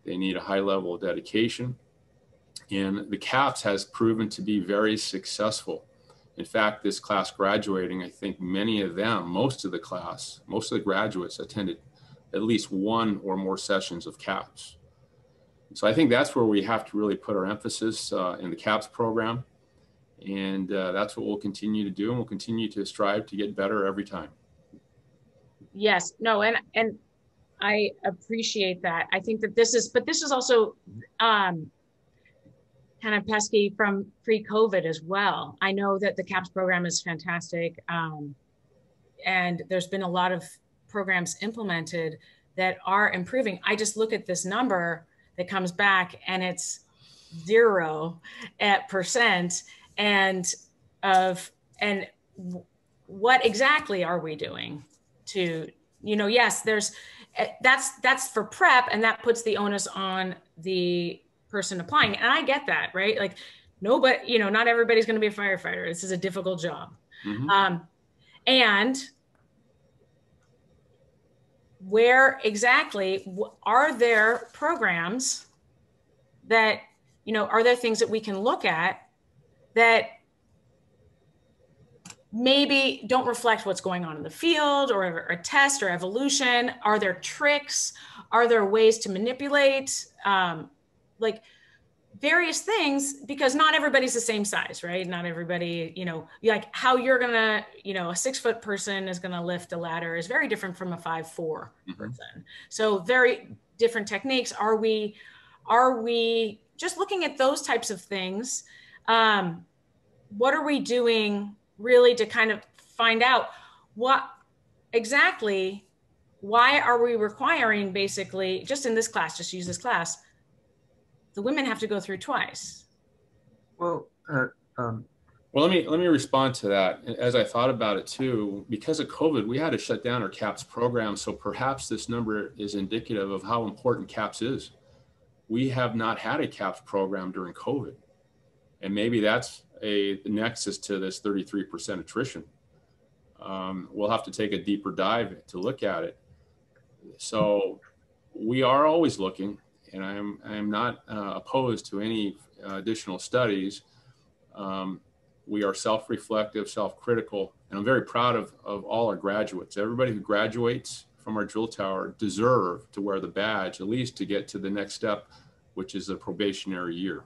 They need a high level of dedication. And the CAPS has proven to be very successful. In fact, this class graduating, I think many of them, most of the class, most of the graduates attended at least one or more sessions of CAPS. So I think that's where we have to really put our emphasis in the CAPS program. And that's what we'll continue to do. And we'll continue to strive to get better every time. Yes, no, and I appreciate that. I think that this is also kind of pesky from pre-COVID as well. I know that the CAPS program is fantastic. And there's been a lot of programs implemented that are improving. I just look at this number that comes back and it's 0%. And what exactly are we doing to, you know, yes, that's for prep, and that puts the onus on the person applying. And I get that, right? Like nobody, you know, not everybody's going to be a firefighter. This is a difficult job. Mm-hmm. And where exactly are there programs that, you know, are there things that we can look at that maybe don't reflect what's going on in the field, or a test or evolution? Are there tricks? Are there ways to manipulate? Like various things, because not everybody's the same size, right? Not everybody, you know, like how you're gonna, you know, a 6-foot person is gonna lift a ladder is very different from a 5'4" mm-hmm. person. So very different techniques. Are we just looking at those types of things? What are we doing really to kind of find out what exactly, why are we requiring, basically, just in this class, just use this class, the women have to go through twice? Well, let me respond to that. As I thought about it too, because of COVID, we had to shut down our CAPS program. So perhaps this number is indicative of how important CAPS is. We have not had a CAPS program during COVID. And maybe that's a nexus to this 33% attrition. We'll have to take a deeper dive to look at it. So we are always looking, and I'm not opposed to any additional studies. We are self-reflective, self-critical, and I'm very proud of all our graduates. Everybody who graduates from our drill tower deserve to wear the badge, at least to get to the next step, which is a probationary year.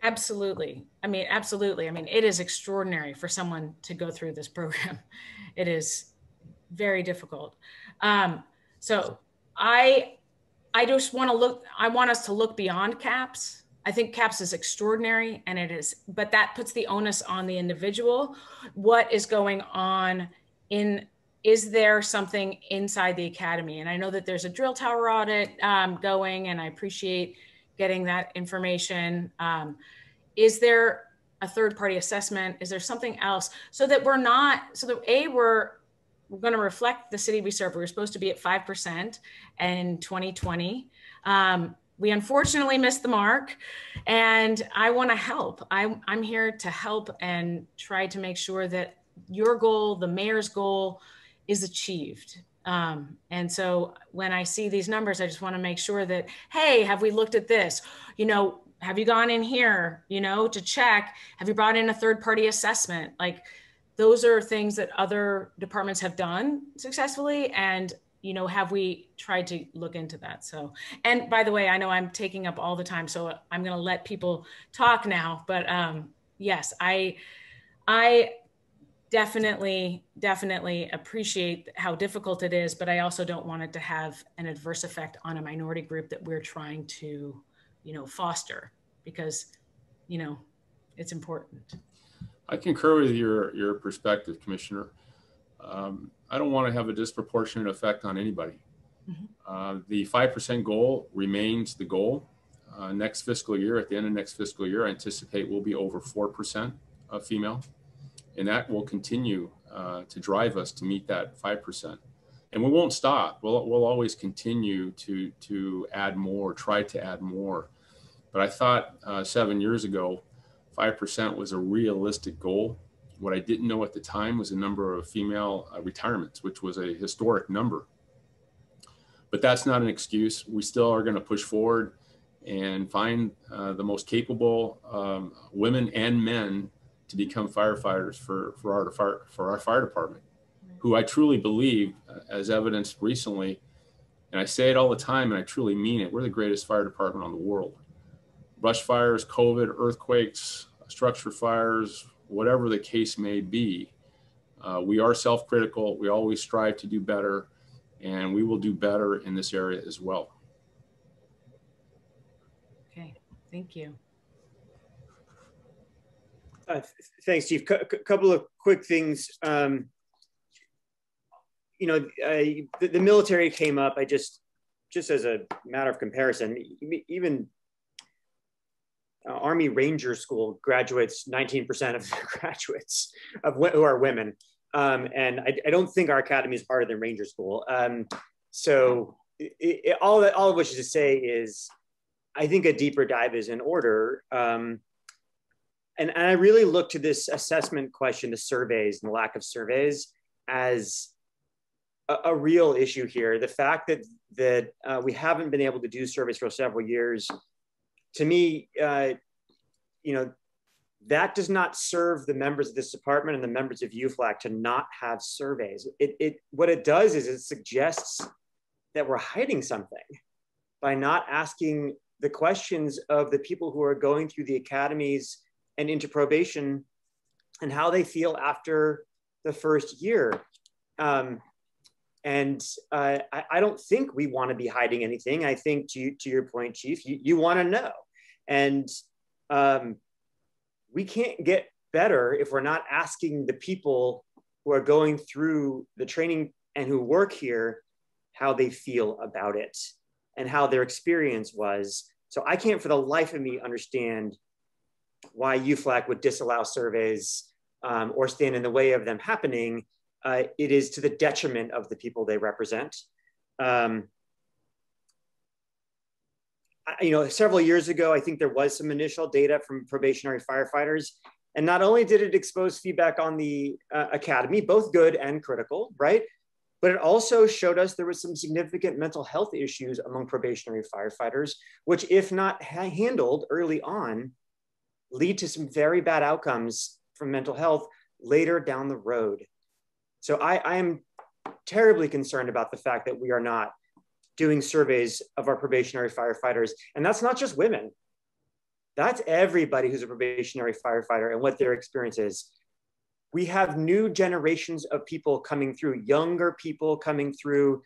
Absolutely. I mean, absolutely. I mean, it is extraordinary for someone to go through this program. It is very difficult. So I just want to look, I want us to look beyond CAPS. I think CAPS is extraordinary, and it is, but that puts the onus on the individual. What is going on is there something inside the academy? And I know that there's a drill tower audit going, and I appreciate getting that information. Is there a third-party assessment? Is there something else, so that we're going to reflect the city we serve? We're supposed to be at 5% in 2020. We unfortunately missed the mark, and I want to help. I'm here to help and try to make sure that your goal, the mayor's goal, is achieved. And so when I see these numbers, I just want to make sure that, hey, have we looked at this? You know, have you gone in here, you know, to check? Have you brought in a third-party assessment? Like, those are things that other departments have done successfully. And, you know, have we tried to look into that? So, and by the way, I know I'm taking up all the time, so I'm going to let people talk now. But yes, I definitely appreciate how difficult it is, but I also don't want it to have an adverse effect on a minority group that we're trying to, foster, because, it's important. I concur with your perspective, Commissioner. I don't want to have a disproportionate effect on anybody. The 5% goal remains the goal. Next fiscal year, at the end of next fiscal year, I anticipate we'll be over 4% of female. And that will continue to drive us to meet that 5%. And we won't stop. We'll always continue to add more, try to add more. But I thought 7 years ago, 5% was a realistic goal. What I didn't know at the time was the number of female retirements, which was a historic number. But that's not an excuse. We still are going to push forward and find the most capable women and men to become firefighters for our fire department, who I truly believe, as evidenced recently, and I say it all the time and I truly mean it, we're the greatest fire department on the world. Brush fires, COVID, earthquakes, structure fires, whatever the case may be, we are self-critical. We always strive to do better, and we will do better in this area as well. Okay, thank you. Thanks, Chief. Couple of quick things. The military came up. I just as a matter of comparison, even Army Ranger School graduates, 19% of their graduates who are women. And I don't think our academy is harder than Ranger School. So all of which is to say is, I think a deeper dive is in order. And I really look to this assessment question, the surveys and the lack of surveys, as a real issue here. The fact that we haven't been able to do surveys for several years, to me, that does not serve the members of this department and the members of UFLAC to not have surveys. What it does is it suggests that we're hiding something by not asking the questions of the people who are going through the academies and into probation and how they feel after the first year. I don't think we want to be hiding anything. I think to your point, Chief, you want to know. And we can't get better if we're not asking the people who are going through the training and who work here how they feel about it and how their experience was. So I can't for the life of me understand why UFLAC would disallow surveys or stand in the way of them happening. It is to the detriment of the people they represent. Several years ago, I think there was some initial data from probationary firefighters. And not only did it expose feedback on the academy, both good and critical, right? But it also showed us there was some significant mental health issues among probationary firefighters, which if not handled early on, lead to some very bad outcomes from mental health later down the road. So I am terribly concerned about the fact that we are not doing surveys of our probationary firefighters. And that's not just women. That's everybody who's a probationary firefighter and what their experience is. We have new generations of people coming through, younger people coming through.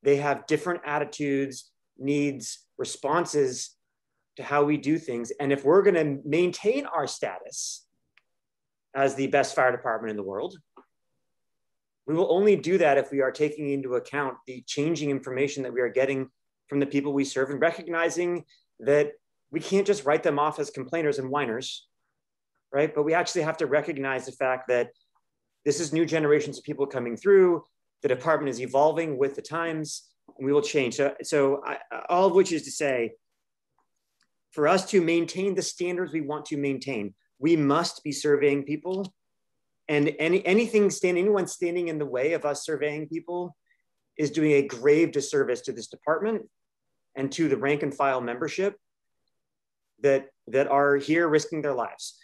They have different attitudes, needs, responses to how we do things. And if we're going to maintain our status as the best fire department in the world, we will only do that if we are taking into account the changing information that we are getting from the people we serve and recognizing that we can't just write them off as complainers and whiners, right? But we actually have to recognize the fact that this is new generations of people coming through. The department is evolving with the times, and we will change. All of which is to say, for us to maintain the standards we want to maintain, we must be surveying people. And anyone standing in the way of us surveying people is doing a grave disservice to this department and to the rank and file membership that are here risking their lives.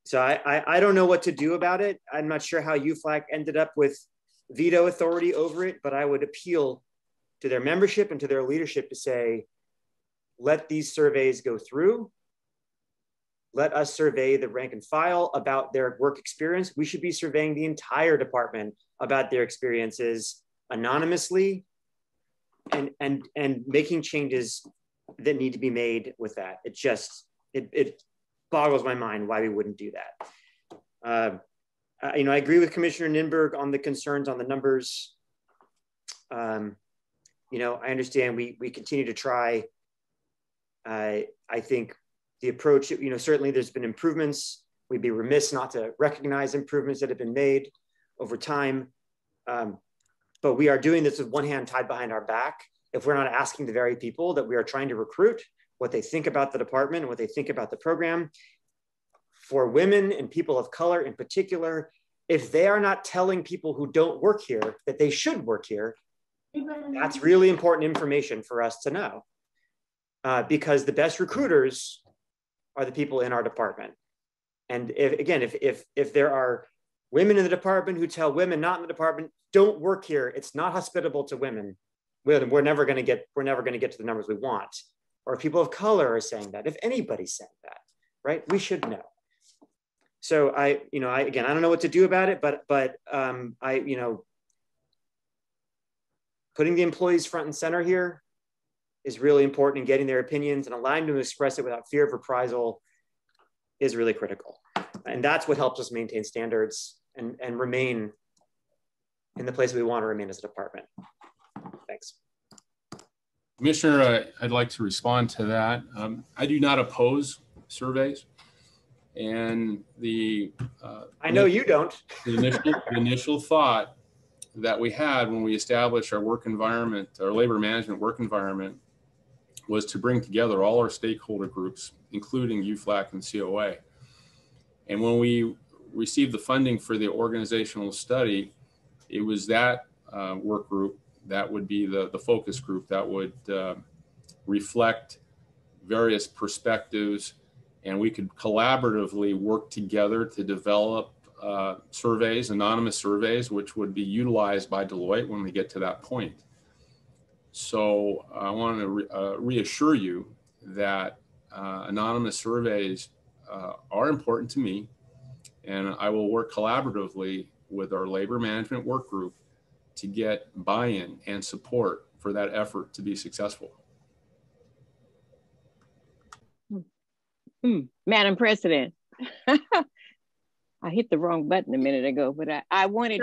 So I don't know what to do about it. I'm not sure how UFLAC ended up with veto authority over it, but I would appeal to their membership and to their leadership to say, let these surveys go through. let us survey the rank and file about their work experience. We should be surveying the entire department about their experiences anonymously and making changes that need to be made with that. It boggles my mind why we wouldn't do that. I agree with Commissioner Ninberg on the concerns on the numbers. I understand we continue to try. I think the approach, certainly there's been improvements. We'd be remiss not to recognize improvements that have been made over time. But we are doing this with one hand tied behind our back if we're not asking the very people that we are trying to recruit what they think about the department and what they think about the program. For women and people of color in particular, if they are not telling people who don't work here that they should work here, that's really important information for us to know. Because the best recruiters are the people in our department. And if there are women in the department who tell women not in the department, don't work here, it's not hospitable to women, we're never going to get to the numbers we want. Or if people of color are saying that, if anybody's saying that, right, we should know. So I don't know what to do about it, but putting the employees front and center here is really important, and getting their opinions and allowing them to express it without fear of reprisal is really critical. And that's what helps us maintain standards and remain in the place we want to remain as a department. Thanks. Commissioner, I'd like to respond to that. I do not oppose surveys. And I know you don't. the initial thought that we had when we established our work environment, our labor management work environment, was to bring together all our stakeholder groups, including UFLAC and COA. And when we received the funding for the organizational study, it was that work group that would be the focus group that would reflect various perspectives, and we could collaboratively work together to develop surveys, anonymous surveys, which would be utilized by Deloitte when we get to that point. So I want to reassure you that anonymous surveys are important to me, and I will work collaboratively with our labor management work group to get buy-in and support for that effort to be successful. Madam President, I hit the wrong button a minute ago, but I wanted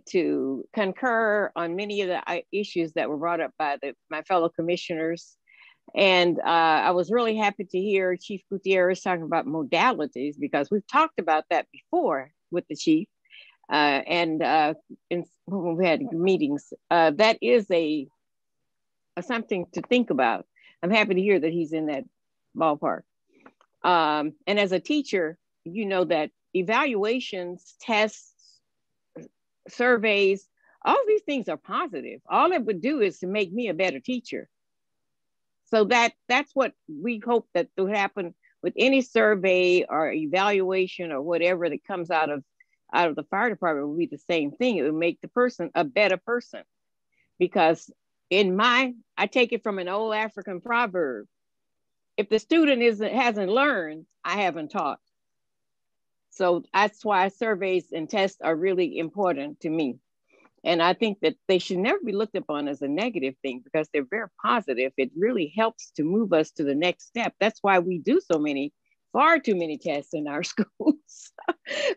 to concur on many of the issues that were brought up by my fellow commissioners. And I was really happy to hear Chief Gutierrez talking about modalities, because we've talked about that before with the chief when we had meetings. That is something to think about. I'm happy to hear that he's in that ballpark. And as a teacher, you know that evaluations, tests, surveys, all these things are positive. All it would do is to make me a better teacher. So that's what we hope that will happen with any survey or evaluation or whatever that comes out of the fire department. Will be the same thing. It will make the person a better person, because I take it from an old African proverb: if the student hasn't learned, I haven't taught. So that's why surveys and tests are really important to me. And I think that they should never be looked upon as a negative thing, because they're very positive. It really helps to move us to the next step. That's why we do far too many tests in our schools.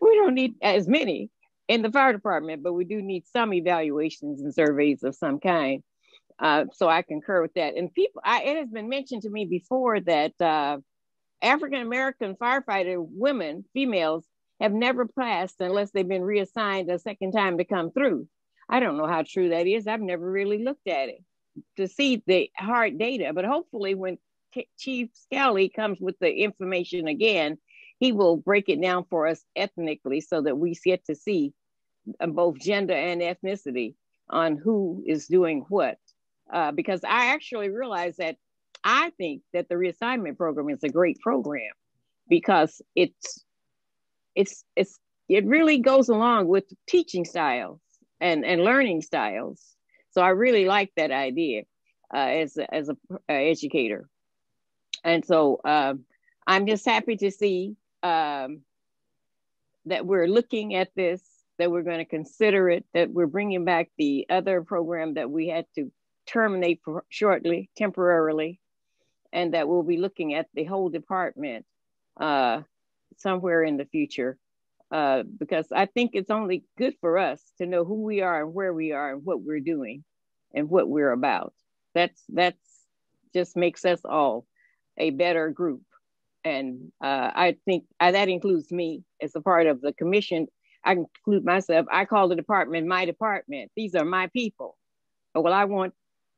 We don't need as many in the fire department, but we do need some evaluations and surveys of some kind. So I concur with that. And it has been mentioned to me before that African-American firefighter women, females, have never passed unless they've been reassigned a second time to come through. I don't know how true that is. I've never really looked at it to see the hard data, but hopefully when Chief Scally comes with the information again, he will break it down for us ethnically so that we get to see both gender and ethnicity on who is doing what. Because I actually realize that I think that the reassignment program is a great program, because it really goes along with teaching styles and learning styles. So I really like that idea as a educator. And so I'm just happy to see that we're looking at this, that we're going to consider it, that we're bringing back the other program that we had to terminate shortly, temporarily, and that we'll be looking at the whole department somewhere in the future. Because I think it's only good for us to know who we are and where we are and what we're doing and what we're about. That's just makes us all a better group. And I think that includes me as a part of the commission. I include myself. I call the department my department. These are my people. Well, I want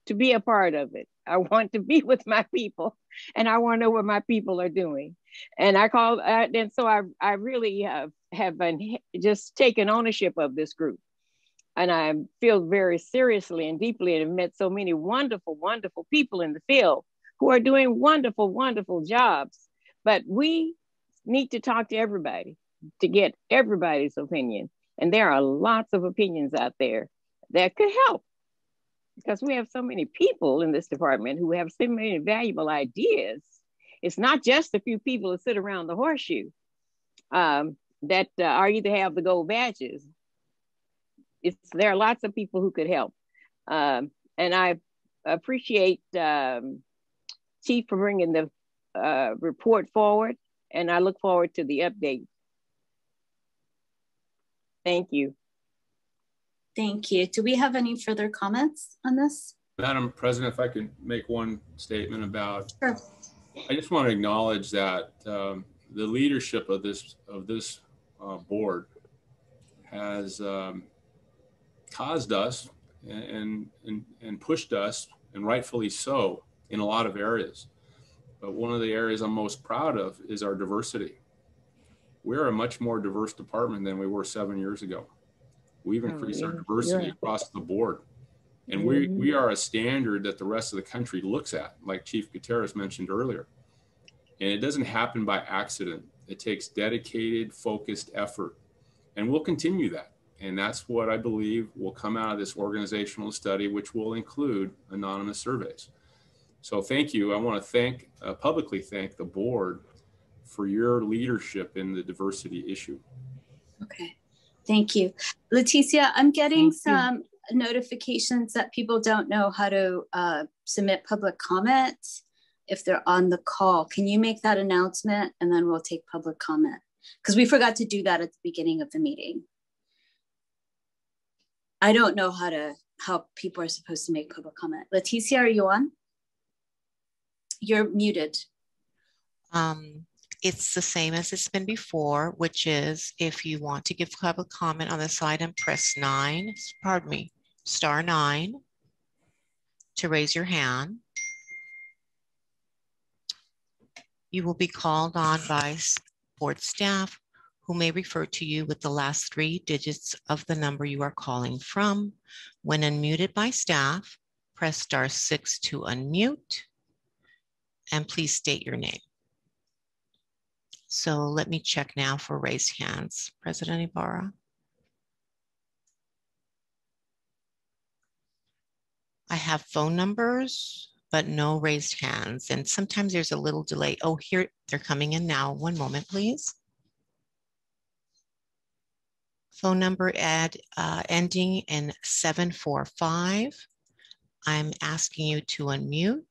to be a part of it. I want to be with my people, and I want to know what my people are doing. And and so I really have been just taken ownership of this group. And I feel very seriously and deeply, and have met so many wonderful, wonderful people in the field who are doing wonderful, wonderful jobs. But we need to talk to everybody to get everybody's opinion. And there are lots of opinions out there that could help, because we have so many people in this department who have so many valuable ideas. It's not just a few people that sit around the horseshoe that are either have the gold badges. There are lots of people who could help. And I appreciate Chief for bringing the report forward, and I look forward to the update. Thank you. Thank you. Do we have any further comments on this? Madam President, if I could make one statement about, sure. I just want to acknowledge that the leadership of this board has caused us and pushed us, and rightfully so, in a lot of areas. But one of the areas I'm most proud of is our diversity. We're a much more diverse department than we were 7 years ago. We've increased our diversity across the board. And we are a standard that the rest of the country looks at, like Chief Gutierrez mentioned earlier. And it doesn't happen by accident. It takes dedicated, focused effort. And we'll continue that. And that's what I believe will come out of this organizational study, which will include anonymous surveys. So thank you. I want to publicly thank the board for your leadership in the diversity issue. Okay, thank you. Leticia, I'm getting some notifications that people don't know how to submit public comment if they're on the call. Can you make that announcement, and then we'll take public comment? Because we forgot to do that at the beginning of the meeting. I don't know how people are supposed to make public comment. Leticia, are you on? You're muted. It's the same as it's been before, which is if you want to give public comment on this item, press star 9 to raise your hand. You will be called on by board staff who may refer to you with the last 3 digits of the number you are calling from. When unmuted by staff, press star 6 to unmute, and please state your name. So let me check now for raised hands. President Ibarra. I have phone numbers, but no raised hands. And sometimes there's a little delay. Oh, here, they're coming in now. One moment, please. Phone number ending in 745. I'm asking you to unmute.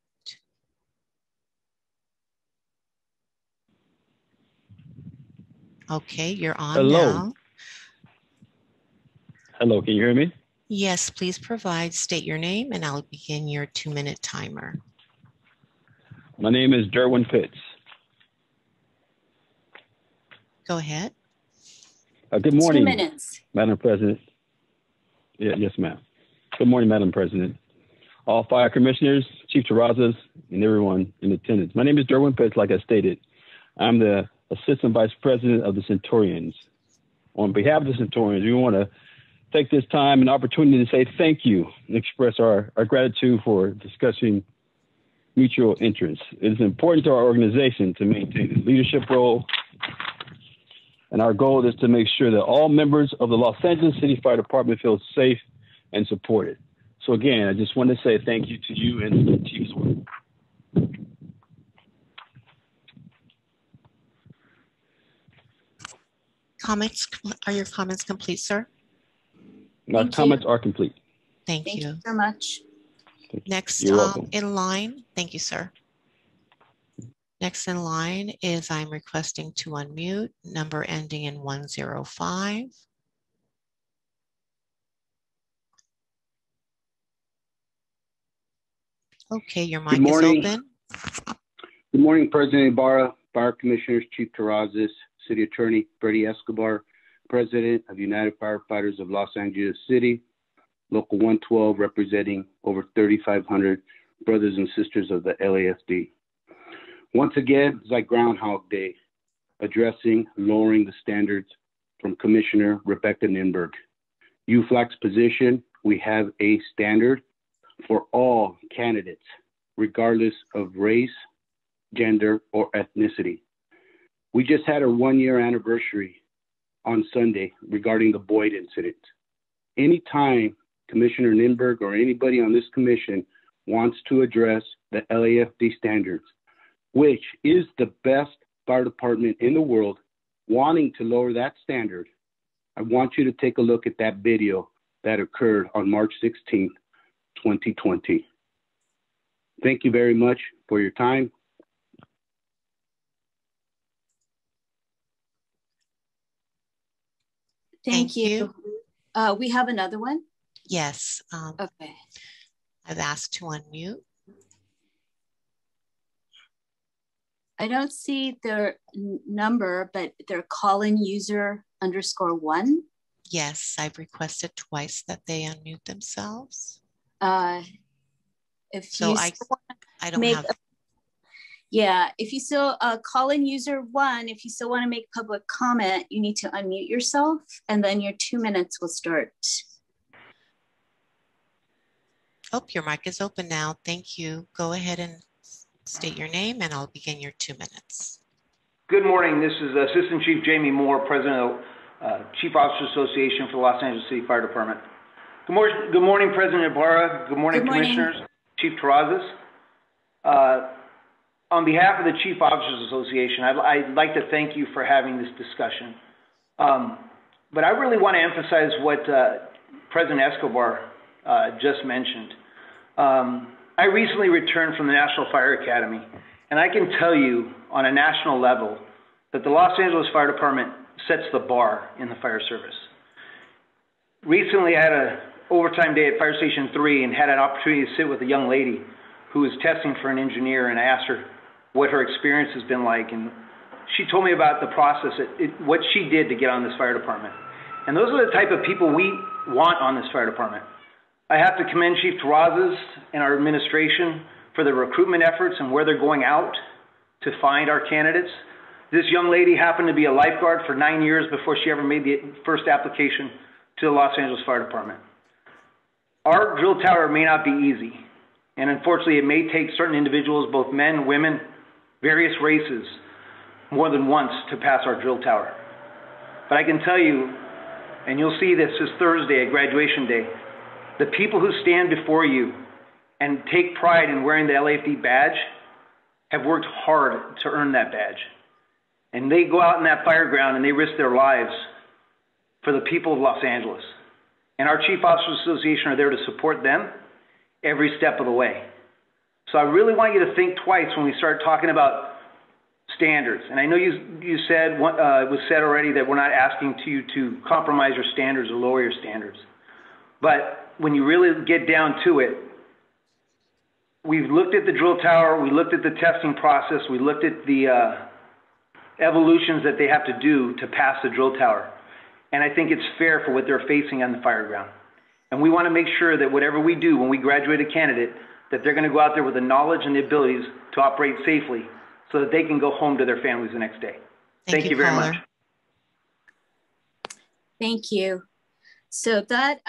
Okay, you're on now. Hello, can you hear me? Yes, please state your name, and I'll begin your 2-minute timer. My name is Derwin Pitts. Go ahead. Good morning, 2 minutes. Madam President. Yes, ma'am. Good morning, Madam President. All fire commissioners, Chief Terrazas, and everyone in attendance. My name is Derwin Pitts, like I stated. I'm the Assistant Vice President of the Centurions. On behalf of the Centurions, we want to take this time and opportunity to say thank you and express our gratitude for discussing mutual interests. It is important to our organization to maintain the leadership role, and our goal is to make sure that all members of the Los Angeles City Fire Department feel safe and supported. So again, I just want to say thank you to you and the Chief's work. comments, are your comments complete, sir? My comments are complete. Thank you so much. Next You're welcome. in line, thank you, sir. Next in line is I'm requesting to unmute, number ending in 105. Okay, your mic is open. Good morning, President Ibarra, Fire Commissioners, Chief Terrazas, City Attorney Freddie Escobar, President of United Firefighters of Los Angeles City, Local 112, representing over 3,500 brothers and sisters of the LAFD. Once again, it's like Groundhog Day, addressing lowering the standards from Commissioner Rebecca Ninberg. UFLAG's position, we have a standard for all candidates, regardless of race, gender, or ethnicity. We just had our 1-year anniversary on Sunday regarding the Boyd incident. Anytime Commissioner Ninberg or anybody on this commission wants to address the LAFD standards, which is the best fire department in the world, wanting to lower that standard, I want you to take a look at that video that occurred on March 16th, 2020. Thank you very much for your time. Thank you. We have another one? Yes. Okay. I've asked to unmute. I don't see their number, but they're call-in user _1. Yes, I've requested twice that they unmute themselves. If so you I don't have. Yeah, if you still call-in user 1, if you still want to make public comment, you need to unmute yourself, and then your 2 minutes will start. Oh, your mic is open now. Thank you. Go ahead and state your name, and I'll begin your 2 minutes. Good morning. This is Assistant Chief Jamie Moore, President of Chief Officers Association for the Los Angeles City Fire Department. Good morning, President Ibarra. Good morning, Commissioners, Chief Terrazas. On behalf of the Chief Officers Association, I'd like to thank you for having this discussion. But I really want to emphasize what President Escobar just mentioned. I recently returned from the National Fire Academy, and I can tell you on a national level that the Los Angeles Fire Department sets the bar in the fire service. Recently, I had an overtime day at Fire Station 3 and had an opportunity to sit with a young lady who was testing for an engineer, and I asked her what her experience has been like, and she told me about the process, what she did to get on this fire department. And those are the type of people we want on this fire department. I have to commend Chief Terrazas and our administration for the recruitment efforts and where they're going out to find our candidates. This young lady happened to be a lifeguard for 9 years before she ever made the first application to the Los Angeles Fire Department. Our drill tower may not be easy, and unfortunately it may take certain individuals, both men, women, various races, more than once to pass our drill tower. But I can tell you, and you'll see this Thursday at graduation day, the people who stand before you and take pride in wearing the LAFD badge have worked hard to earn that badge. And they go out in that fire ground and they risk their lives for the people of Los Angeles. And our Chief Officers Association are there to support them every step of the way. So I really want you to think twice when we start talking about standards. And I know you said, it was said already that we're not asking you to compromise your standards or lower your standards. But when you really get down to it, we've looked at the drill tower, we looked at the testing process, we looked at the evolutions that they have to do to pass the drill tower. And I think it's fair for what they're facing on the fire ground. And we want to make sure that whatever we do when we graduate a candidate, that they're going to go out there with the knowledge and the abilities to operate safely so that they can go home to their families the next day. Thank you very much. Thank you. So that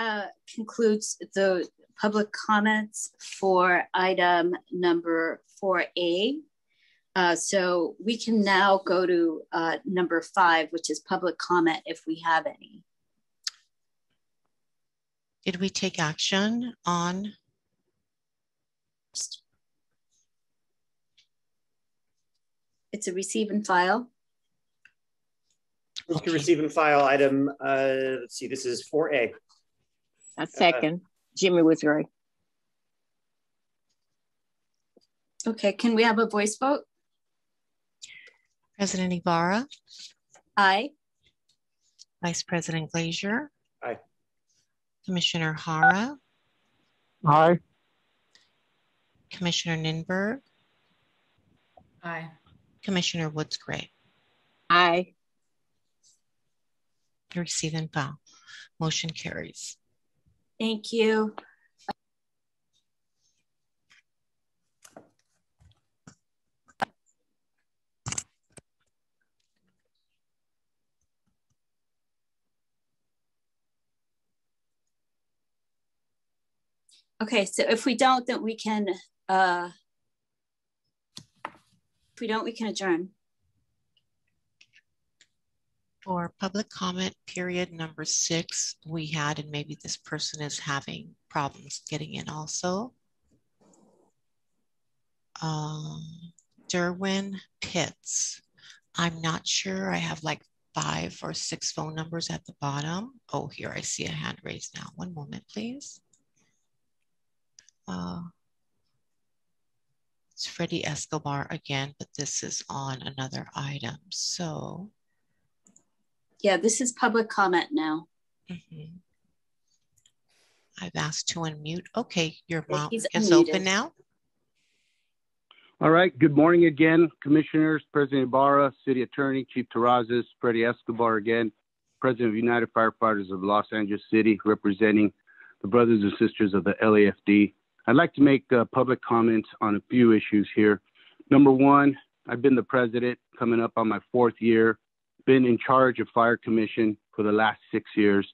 concludes the public comments for item number 4A. So we can now go to number 5, which is public comment if we have any. Did we take action on? It's a receive and file. Move to receive and file item, let's see, this is 4A. A second. Jimmy was right. Okay, can we have a voice vote? President Ibarra? Aye. Vice President Glazier? Aye. Commissioner Hara? Aye. Commissioner Ninberg? Aye. Commissioner Woods Gray? Aye. Receive and file. Motion carries. Thank you. Okay, so if we don't, then we can, if we don't, we can adjourn. For public comment period number 6, we had, and maybe this person is having problems getting in also. Derwin Pitts. I'm not sure. I have like 5 or 6 phone numbers at the bottom. Oh, here I see a hand raised now. One moment, please. It's Freddie Escobar again, but this is on another item. So yeah, this is public comment now. I've asked to unmute. Okay, your mouth is unmuted. open now. All right. Good morning again, Commissioners, President Ibarra, City Attorney, Chief Terrazas, Freddie Escobar again, President of United Firefighters of Los Angeles City, representing the brothers and sisters of the LAFD. I'd like to make public comments on a few issues here. Number one, I've been the president coming up on my 4th year, been in charge of Fire Commission for the last 6 years,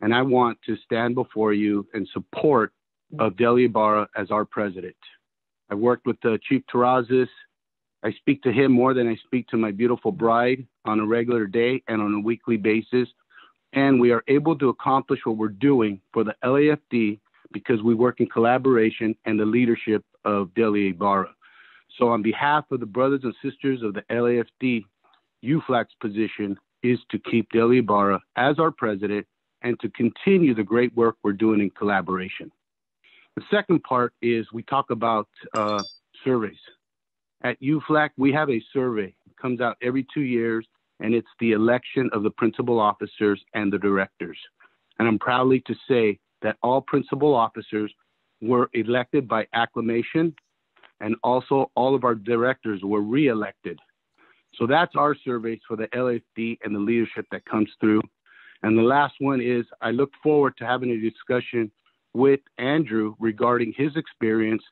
and I want to stand before you in support of Deli Ibarra as our president. I worked with Chief Terrazas. I speak to him more than I speak to my beautiful bride on a regular day and on a weekly basis, and we are able to accomplish what we're doing for the LAFD because we work in collaboration and the leadership of Deli Ibarra. So on behalf of the brothers and sisters of the LAFD, UFLAC's position is to keep Deli Ibarra as our president and to continue the great work we're doing in collaboration. The second part is we talk about surveys. At UFLAC, we have a survey. It comes out every 2 years, and it's the election of the principal officers and the directors. And I'm proudly to say that all principal officers were elected by acclamation, and also all of our directors were re-elected. So that's our surveys for the LAFD and the leadership that comes through. And the last one is I look forward to having a discussion with Andrew regarding his experience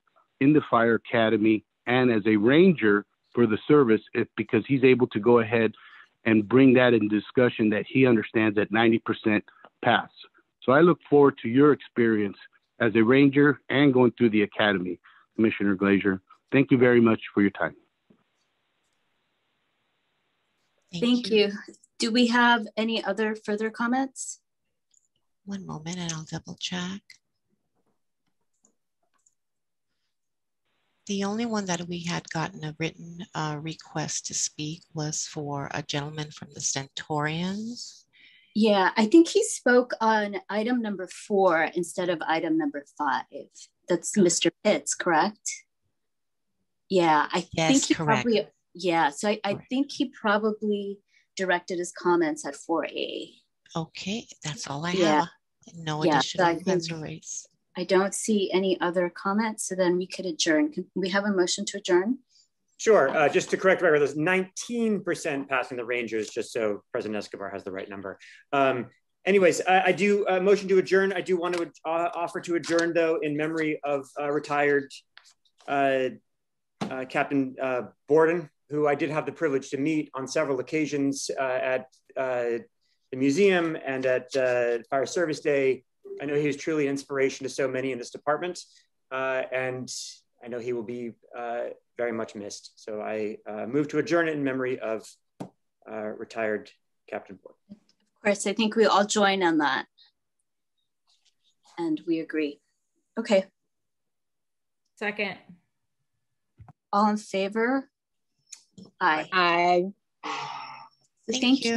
in the Fire Academy and as a ranger for the service, because he's able to go ahead and bring that in discussion that he understands at 90% pass. So I look forward to your experience as a ranger and going through the academy, Commissioner Glazier. Thank you very much for your time. Thank you. Do we have any other further comments? One moment and I'll double check. The only one that we had gotten a written request to speak was for a gentleman from the Centaurians. Yeah, I think he spoke on item number 4 instead of item number 5. That's Mr. Pitts, correct? Yeah, I think he probably, yeah, so I think he probably directed his comments at 4A. Okay, that's all I have. No additional hands raised. I don't see any other comments, so then we could adjourn. Can we have a motion to adjourn? Sure. Just to correct the record, there's 19% passing the Rangers, just so President Escobar has the right number. Anyways, I do motion to adjourn. I do want to offer to adjourn, though, in memory of retired Captain Borden, who I did have the privilege to meet on several occasions at the museum and at Fire Service Day. I know he was truly an inspiration to so many in this department, and I know he will be very much missed. So I move to adjourn it in memory of retired Captain Borden. Of course, I think we all join on that. And we agree. Okay. Second. All in favor? Aye. Aye. Thank you.